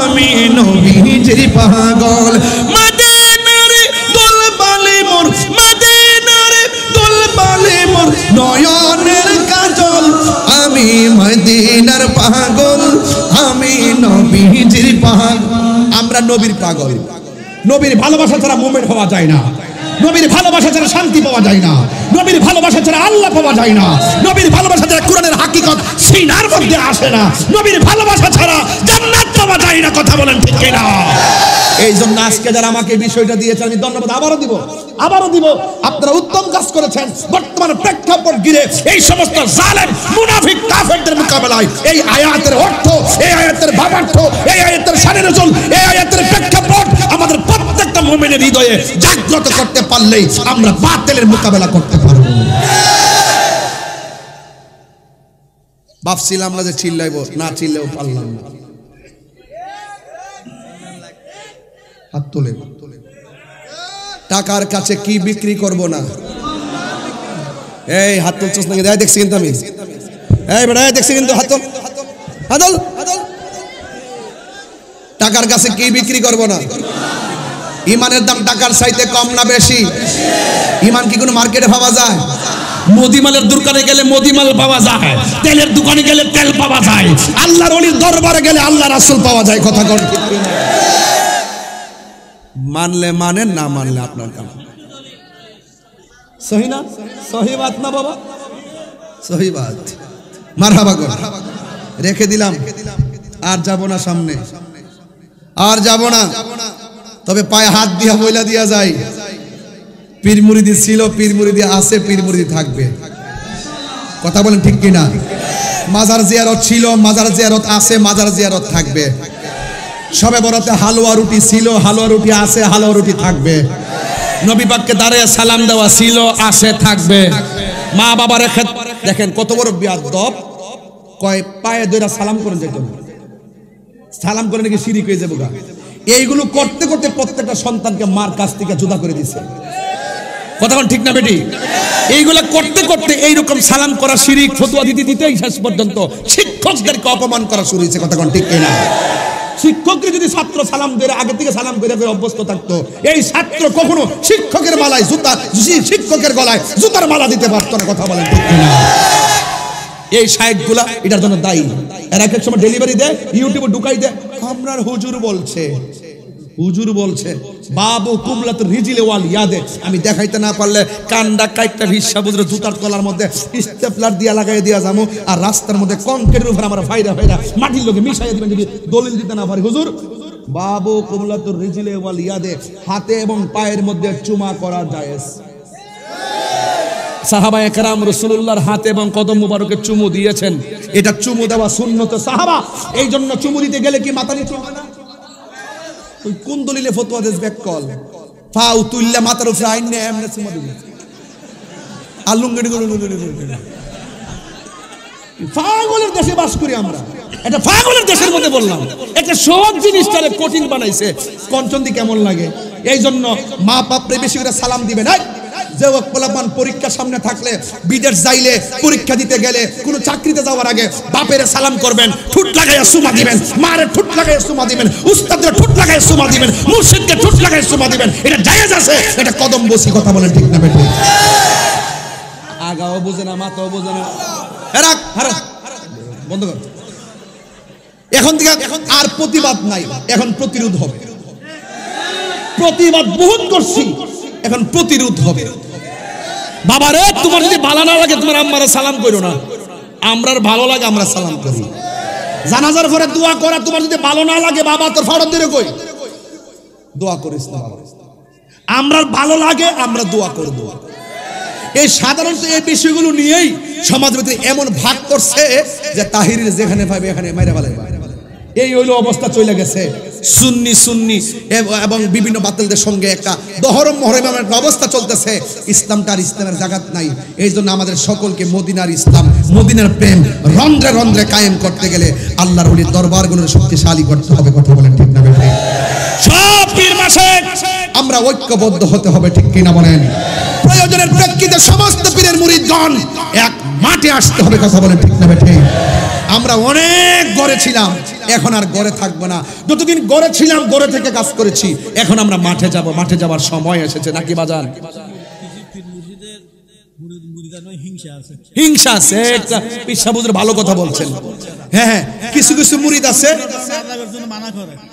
আমি নবীজির পাগল। মদিনার দোলবালে মোর, মদিনার দোলবালে মোর নয়নের কাজল, আমি মদিনার পাগল, আমি নবীজির পাগল। আমরা নবীর পাগল। নবীর ভালোবাসা ছাড়া মুমিন হওয়া যায় না, নবীর ভালোবাসা ছাড়া শান্তি পাওয়া যায় না, নবীর ভালোবাসা ছাড়া আল্লাহ পাওয়া যায় না, নবীর ভালোবাসা ছাড়া কোরআনের হাকিকত সিনার মধ্যে আসে না, নবীর ভালোবাসা ছাড়া জান্নাত পাওয়া যায় না। কথা বলেন ঠিক কিনা? এই জন্য আজকে যারা আমাকে বিষয়টা দিয়েছে আমি ধন্যবাদ আবারও দিব। আপনারা উত্তম কাজ করেছেন। বর্তমান প্রেক্ষাপট ঘিরে এই সমস্ত জালেম মুনাফিক কাফেরদের মোকাবেলায় এই আয়াতের অর্থ, এই আয়াতের ভাবার্থ, এই আয়াতের শানে নজুল, এই আয়াতের প্রেক্ষাপট আমাদের প্রত্যেকটা মুমিনের হৃদয়ে জাগ্রত করতে পারলেই আমরা বাতিলের মোকাবেলা করতে পারব। ভাবছিলাম না যে চিল্লাইব, না চিল্লেও পারলাম না। হাত তোলে, টাকার কাছে কি বিক্রি করব না। এই হাত তুলছস নাকি? দেখছি কিন্তু আমি, এই বেটা দেখছি কিন্তু, হাত তোল, হাত তোল। টাকার কাছে কি বিক্রি করব না। ইমানের দাম টাকার চাইতে কম না বেশি? ইমান কি কোনো মার্কেটে পাওয়া যায়? মুদিমালের দোকানে গেলে মুদিমাল পাওয়া যায়, তেলের দোকানে গেলে তেল পাওয়া যায়, আল্লাহর ওলির দরবারে গেলে আল্লাহ রাসূল পাওয়া যায়। কথা কোন ঠিক না? মানলে মানেন, না মানলে আপনার কাম। সহি না? সহি বাত না বাবা? সহি বাত। মারহাবা গো, রেখে দিলাম, আর যাব না সামনে, আর যাব না। তবে পায়ে হাত দিয়া বইলা দিয়া যায়, পীর মুরিদি ছিল, পীর মুরিদি আছে, পীর মুরিদি থাকবে। কথা বলেন ঠিক কিনা? মাজার জিয়ারত ছিল, মাজার জিয়ারত আছে, মাজার জিয়ারত থাকবে। সবে বরাতে হালুয়া রুটি ছিল, হালুয়া রুটি আছে, হালুয়া রুটি থাকবে। নবী পাককে দাঁড়িয়ে সালাম দেওয়া ছিল, আছে, থাকবে। মা বাবা রেখে দেখেন কত বড় বিয়াদব, কয় পায়ে ধরে সালাম করেন যেত, সালাম করে নাকি শিরিক হয়ে যাবো গা। এইগুলো করতে করতে প্রত্যেকটা সন্তানকে মার কাছ থেকে জুদা করে দিছে। কথা বল ঠিক না বেটি? এইগুলা করতে করতে এইরকম সালাম করা শিরিক ফতোয়া দিতে দিতেই শেষ পর্যন্ত শিক্ষকদেরকে অপমান করা শুরু হয়েছে। কথা কোন ঠিক কিনা? শিক্ষককে যদি ছাত্র সালাম দিয়ে আগে থেকে সালাম করে অভ্যস্ত থাকতো, এই ছাত্র কখনো শিক্ষকের মালায় জুতা, শিক্ষকের গলায় জুতার মালা দিতে পারতো না। কথা বলেন ঠিক কিনা? এই শায়েখগুলা এটার জন্য দায়ী। এরা এক সময় ডেলিভারি দেয়, ইউটিউবে ঢুকাই দেয়, আমরার হুজুর বলছে, হুজুর বলছে। বাবু কুবলাত রিজিলে ওয়াল ইয়াদে। আমি দেখাইতে না পারলে কান্ডা কাইটটা ভিসা বুঝরে জুতার তলার মধ্যে স্টেপলার দিয়া লাগাই দিয়া যাবো, আর রাস্তার মধ্যে কংক্রিটের উপর আমরা ফাইরা মাটির লোকে মিশাইয়া দিবেন যদি দলিল দিতে না পারি। হুজুর বাবু কুবলাতুর রিজিলে ওয়াল ইয়াদে, হাতে এবং পায়ের মধ্যে চুমা করা জায়েজ। সাহাবায়ে কেরাম রাসূলুল্লাহর হাতে এবং কদম মুবারকে চুমু দিয়েছেন, এটা চুমু দেওয়া সুন্নত সাহাবা। এই জন্য চুমু দিতে গেলে কি মাথা নিচু হবে না? তুই কোন দলিলে ফতোয়া দেস বেকল ফাউ তুইল্লা মাথার উপরে আইন নে এমনে চুমু দিবি আলুঙ্গড়ি পাগলের দেশে বাস করি আমরা, এটা পাগলের দেশের মধ্যে বললাম। একটা সহজ জিনিসটারে কঠিন বানাইছে। কঞ্চন্দি কেমন লাগে? এই জন্য মা বাপরে বেশি করে সালাম দিবেন। যে পোলাপান পরীক্ষা সামনে থাকলে, বিদেশ যাইলে, পরীক্ষা দিতে গেলে, কোনো চাকরিতে যাওয়ার আগে বাপের সালাম করবেন, ঠুট লাগাইয়া সুমা দিবেন, মারে ঠুট লাগাইয়া সুমা দিবেন, উস্তাদের ঠুট লাগাইয়া সুমা দিবেন, মুর্শিদকে ঠুট লাগাইয়া সুমা দিবেন। এটা জায়েজ আছে, এটা কদম বসি কথা বলেন ঠিক না বেঠিক? আগাও বুঝে না, মাথাও বুঝে না, হেরাক হারাক বন্ধ কর। এখন থেকে আর প্রতিবাদ নাই, এখন প্রতিরোধ হবে। প্রতিবাদ বহুত করছি, এখন প্রতিরোধ হবে। বাবারে তোমার যদি ভালো না লাগে তোমার আম্মারে সালাম করো না, আমরার ভালো লাগে আমরা সালাম করি। জানাজার পরে দোয়া করা তোমার যদি ভালো না লাগে, বাবা তোর ফরজ দিলে কই দোয়া করিস না বাবা, আমরার ভালো লাগে আমরা দোয়া করব। এই সাধারণত এই বিষয়গুলো নিয়েই সমাজ ভিতরে এমন ভাগ করছে যে তাহিরের যেখানে পাবে এখানে মাইরা ফেলে। এই হইলো অবস্থা চলে গেছে। সুন্নি সুন্নি এবং বিভিন্ন বাতিলদের সঙ্গে একটা দহরম মহরমের একটা অবস্থা চলতেছে। ইসলামটা আর ইসলামের জায়গা নাই। এই জন্য আমাদের সকলকে মদিনার ইসলাম, মদিনার প্রেম রন্ধ্রে রন্ধ্রে কায়েম করতে গেলে আল্লাহর ওলির দরবারগুলো শক্তিশালী করতে হবে। কথা বলেন ঠিক না বেঠিক? সব পীর মাসে আমরা ঐক্যবদ্ধ হতে হবে, ঠিক কিনা বলেন? প্রয়োজনের প্রেক্ষিতে সমস্ত পীরের মুরিদগণ এক মাঠে আসতে হবে। কথা বলেন ঠিক না বেঠিক? আমরা অনেক গড়ে ছিলাম, এখন আর গড়ে থাকবো না। যতদিন গড়ে ছিলাম গড়ে থেকে কাজ করেছি, এখন আমরা মাঠে যাব। মাঠে যাবার সময় এসেছে নাকি বাজান? হিংসা আছে, একটা পিসা বুঝে ভালো কথা বলছেন। হ্যাঁ হ্যাঁ, কিছু কিছু মুরিদ আছে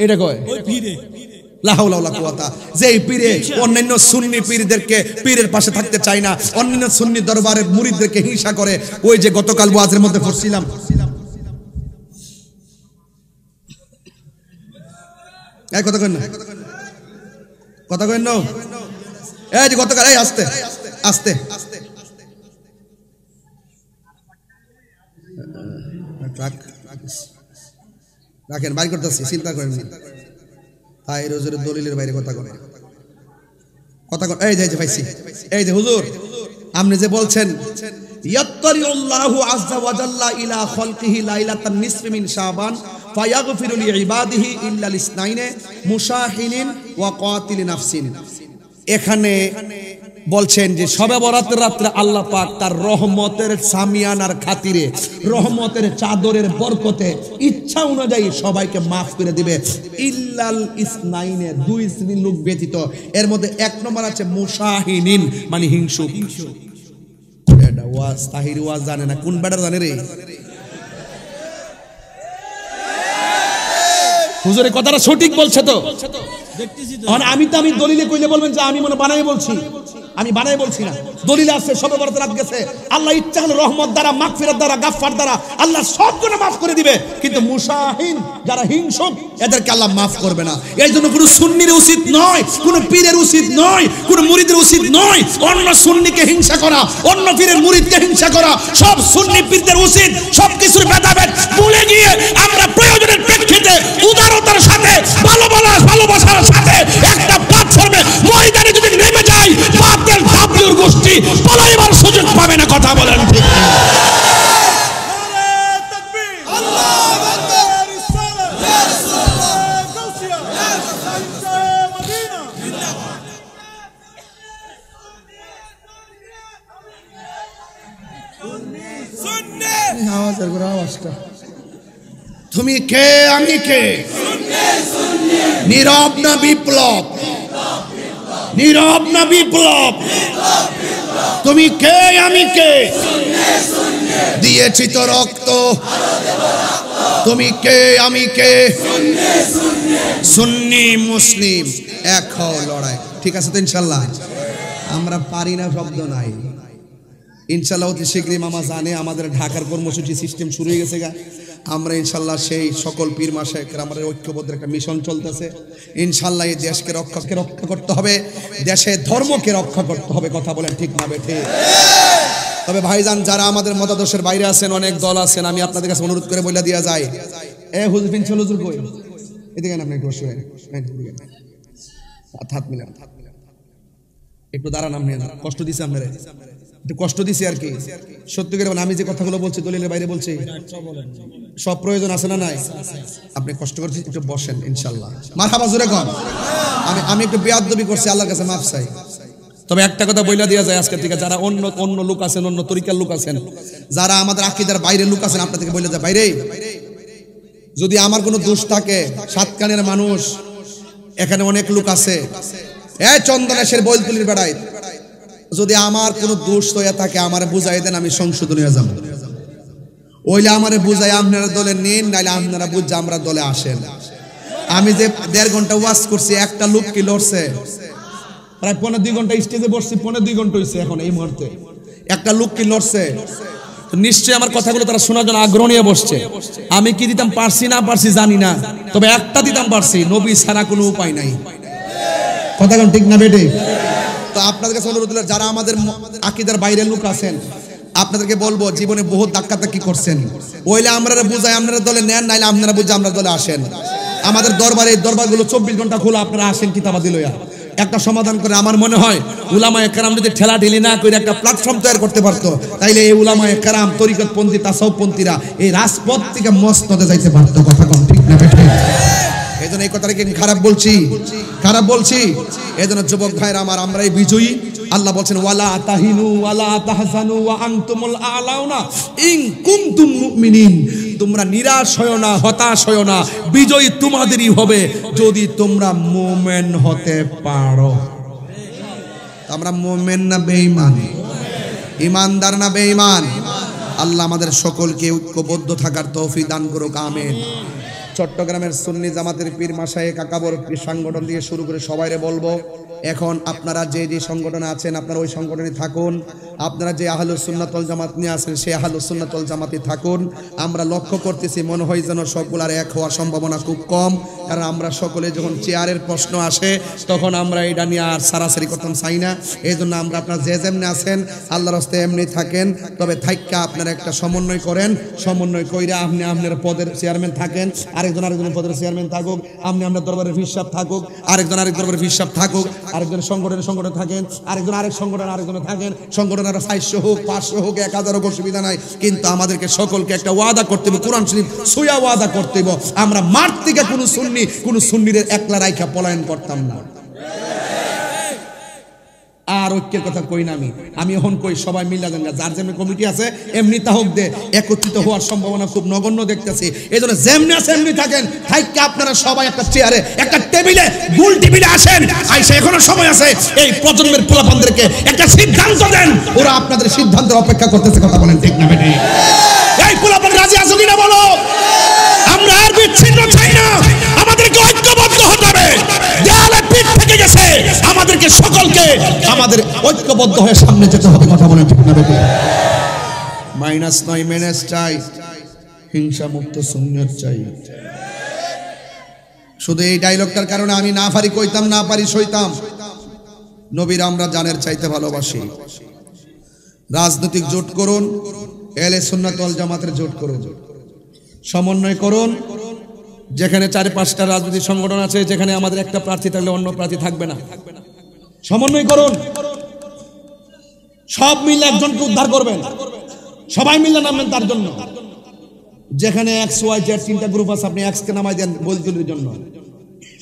এটা কয় যে পীরে অন্যান্য সুন্নি পীরদেরকে পীরের পাশে থাকতে চায় না, অন্যান্য সুন্নি দরবারের মুরিদদেরকে হিংসা করে। ওই যে গতকাল ওয়াজের মধ্যে পড়ছিলাম, কথা কইন না, কথা কইন না। এই যে গতকাল, এই আস্তে আস্তে রাখেন, বাইর করতেছি, চিন্তা করেন তাই রোজের দলিলের বাইরে কথা করেন, কথা কর। এই যে পাইছি, এই যে হুজুর আপনি যে বলছেন ইয়াত্তারিউল্লাহু আযজা ওয়া জাল্লা ইলা খালকিহি লাইলাতান নিসফি মিন শাবান ফায়াগফিরু লিইবাদিহি ইল্লা লিসনাইনে মুশাহিনিন ওয়া কাতিল নাফসিন। এখানে বলছেন যে শবে বরাতের রাত্রে আল্লাহ পাক তার রহমতের সামিয়ানার খাতিরে, রহমতের চাদরের বরকতে ইচ্ছা অনুযায়ী সবাইকে মাফ করে দিবে, ইল্লাল ইসনাইনে, দুই শ্রেণীর লোক ব্যতীত। এর মধ্যে এক নম্বর আছে মুশাহিনিন, মানে হিংসুক। এটা ওয়াজ তাহির ওয়াজ জানে না, কোন বেটার জানে রে? হুজুরের কথাটা সঠিক বলছে তো? আমি দলিলে কইলে বলবেন যে আমি মনে বানাই বলছি, আমি বানাই বলছি না। দলিলে আছে শবে বরাতের রাত গেছে, আল্লাহ ইচ্ছা হলে রহমত দ্বারা, মাগফিরাত দ্বারা, গাফফার দ্বারা আল্লাহ সব গুনাহ মাফ করে দিবে। কিন্তু মুশাহিন যারা হিংসুক এদেরকে আল্লাহ মাফ করবে না। এই জন্য কোনো সুন্নির উচিত নয়, কোনো পীরের উচিত নয়, কোনো মুরিদের উচিত নয় অন্য সুন্নিকে হিংসা করা, অন্য পীরের মুরিদকে হিংসা করা। সব সুন্নি পীরদের উচিত সবকিছুর ভেদাভেদ ভুলে গিয়ে আমরা প্রয়োজনের প্রেক্ষিতে উদারতার সাথে, ভালোবাসার সাথে একটা প্ল্যাটফর্মে ময়দানে যদি নেমে যাই, বাপদের দাবির গোষ্ঠী পলাইবার সুযোগ পাবে না। কথা বলেন ঠিক না? তুমি কে আমি কে? নীরব না বিপ্লব? নীরব না বিপ্লব? তুমি কে আমি কে? দিয়েছি তো রক্ত, তুমি কে আমি কে সুন্নি মুসলিম এক হও লড়াই ঠিক আছে তো ইনশাআল্লাহ আমরা পারি না শব্দ নাই ইনশাআল্লাহ অতি শীঘ্রই মামা জানে আমাদের ঢাকার কর্মসূচি সিস্টেম শুরু হয়ে গেছে আমরা ইনশাআল্লাহ সেই সকল পীর মাশায়েখের আমাদের ঐক্যবদ্ধ একটা মিশন চলতেছে ইনশাআল্লাহ এই দেশকে রক্ষা করতে হবে দেশে ধর্মকে রক্ষা করতে হবে কথা বলেন ঠিক না বেঠিক তবে ভাইজান যারা আমাদের মতাদর্শের বাইরে আছেন অনেক দল আছেন আমি আপনাদের কাছে অনুরোধ করে বলে দেয়া যায় এ হুজবিন চলো হুজুর কই এদিকে আপনি একটু বসে হাত মিলান একটু দাঁড়ান আপনি কষ্ট দিছে আপনারা একটু কষ্ট দিছি আর কি সত্যি করে আমি যে কথাগুলো বলছি দলিলের বাইরে বলছি সব প্রয়োজন আছে না নাই আপনি কষ্ট করছেন একটু বসেন ইনশাআল্লাহ মারহাবা জোরে কোন আমি একটু বেয়াদবি করছি আল্লাহর কাছে মাফ চাই তবে একটা কথা বইলা দেয়া যায় আজকে থেকে যারা অন্য লোক আছেন অন্য তরিকার লোক আছেন যারা আমাদের আকীদার বাইরে লোক আছেন আপনাদেরকে বইলা যায় বাইরে যদি আমার কোনো দোষ থাকে সাতকানের মানুষ এখানে অনেক লোক আছে এই চন্দনেশের বইলতুলির বেড়ায় যদি আমার কোনো দোষ হয়ে থাকে আমারে বুঝাই দেন আমি সংশোধনীয় যাব ওইলে আমারে বুঝাই আপনারা দলে নিন নাইলে আপনারা বুঝ আমরা দলে আসেন আমি যে 1.5 ঘন্টা ওয়াজ করছি একটা লোক কি লড়ছে প্রায় 1.5 ঘন্টা স্টেজে বসছি 1.5 ঘন্টা হইছে এখন এই মুহূর্তে একটা লোক কি লড়ছে তো নিশ্চয়ই আমার কথাগুলো তারা শোনার জন্য আগ্রহ নিয়ে বসছে আমি কি দিতাম পারছি না পারছি জানি না তবে একটা দিতাম পারছি নবী ছাড়া কোনো উপায় নাই কথা কোন ঠিক না বেটে তো আপনাদের কাছে অনুরোধ হলো যারা আমাদের আকীদার বাইরের লোক আছেন আপনাদেরকে বলবো জীবনে বহুত ধাক্কাধাক্কি করছেন ওইলে আমরা বুঝাই আপনারা দলে নেন নাইলে আপনারা বুঝে আমরা দলে আসেন আমাদের দরবারে এই দরবারগুলো 24 ঘন্টা খোলা আপনারা আসেন কিতাবাদি লইয়া একটা সমাধান করে আমার মনে হয় উলামায়ে কেরাম যদি ঠেলা ঢিলি না করে একটা প্ল্যাটফর্ম তৈরি করতে পারতো তাইলে এই উলামায়ে কেরাম তরিকতপন্থী তাসাউফপন্থীরা এই রাজপথ থেকে মসনদে যাইতে পারতো কথা কোন ঠিক না বেঠিক এজন্য এই কথাটাকে খারাপ বলছি এজন্য যুবক ভাইরা আমার আমরাই বিজয়ী আল্লাহ বলেন ওয়ালা তাহিনু ওয়ালা তাহজানু ওয়া আনতুমুল আলাউনা ইন কুনতুম মুমিনিন তোমরা নিরাশ হয়ো না হতাশ হয়ো না বিজয়ী তোমাদেরই হবে যদি তোমরা মুমিন হতে পারো আমরা মুমিন না বেঈমান ঈমানদার না বেঈমান আল্লাহ আমাদের সকলকে ঐক্যবদ্ধ থাকার তৌফিক দান করুক আমিন চট্টগ্রামের সুন্নি জামাতের পীর মাশায়েখ আকাবর পীর সংগঠন দিয়ে শুরু করে সবাইরে বলবো এখন আপনারা যে সংগঠনে আছেন আপনারা ওই সংগঠনে থাকুন আপনারা যে আহলুস সুন্নাত ওয়াল জামাত নিয়ে আছেন সেই আহলুস সুন্নাত ওয়াল জামাতে থাকুন আমরা লক্ষ্য করতেছি মনে হয় যেন সবগুলার এক হওয়ার সম্ভাবনা খুব কম কারণ আমরা সকলে যখন চেয়ারের প্রশ্ন আসে তখন আমরা এটা নিয়ে আর সারাসারি করতাম চাই না এই জন্য আমরা আপনারা যে যেমনি আছেন আল্লাহর রাস্তায় এমনি থাকেন তবে থাইক্কা আপনারা একটা সমন্বয় করেন সমন্বয় কইরা আপনি আপনার পদের চেয়ারম্যান থাকেন আরেকজনের পদের চেয়ারম্যান থাকুক আপনি আপনার দরবারের হিসাব থাকুক আরেক দরবারের হিসাব থাকুক আরেকজন সংগঠন থাকেন আরেক সংগঠনে থাকেন সংগঠন আর 400 হোক 500 হোক 1000 হোক অসুবিধা নাই কিন্তু আমাদেরকে সকলকে একটা ওয়াদা করতে হবে কোরআন শরীফ সুয়া ওয়াদা করতে হবে আমরা মাঠ থেকে কোন সুন্নির একলা রাইখা পলায়ন করতাম না আর ঐক্যের কথা কই না আমি এখন কই সবাই মিলা দেন যার যেমনি কমিটি আছে এমনি তাহক দে একত্রিত হওয়ার সম্ভাবনা খুব নগণ্য দেখতেছি এজন্য যেমনি আছে এমনি থাকেন থাইক্কা আপনারা সবাই একটা চেয়ারে একটা টেবিলে গোল টেবিলে আসেন আইসা এখনো সময় আছে এই প্রজন্মের পোলাপানদেরকে একটা সিদ্ধান্ত দেন ওরা আপনাদের সিদ্ধান্তের অপেক্ষা করতেছে কথা বলেন ঠিক না বেঠিক এই পোলাপান রাজি আছো কিনা বলো আমরা আর বিচ্ছিন্ন চাই না আমাদেরকে ঐক্যবদ্ধ হতে হবে দেয়ালে পিঠ থেকে গেছে আমাদেরকে সকলকে আমাদের ঐক্যবদ্ধ হয়ে সামনে যেতে হবে কথা বলেন ঠিক না বেঠিক -9 মেনেস চাই হিংসা মুক্ত সুন্নাত চাই শুধু এই ডায়লগটার কারণে আমি না পারি কইতাম না পারি সইতাম নবীর আমরা জানের চাইতে ভালোবাসি রাজনৈতিক জোট করুন আহলে সুন্নাত ওয়াল জামাতের জোট করুন সমন্বয় করুন যেখানে 4-5টা রাজনৈতিক সংগঠন আছে যেখানে আমাদের একটা প্রার্থী থাকলে অন্য প্রার্থী থাকবে না সমন্বয় করুন সব মিলে একজনকে উদ্ধার করবেন সবাই মিলে নামবেন তার জন্য যেখানে এক্স ওয়াই জেড 3টা গ্রুপ আছে আপনি এক্স কে নামাই দেন বলতুলির জন্য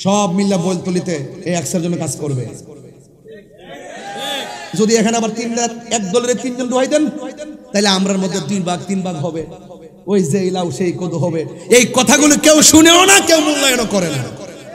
সব মিলে বলতুলিতে এই এক্স এর জন্য কাজ করবে যদি এখানে আবার এক দলের 3 জন দোহাই দেন তাহলে আমরার মধ্যে 3 ভাগ হবে ওই যে ইলাও সেই কত হবে এই কথাগুলো কেউ শুনেও না কেউ মূল্যায়ন করে না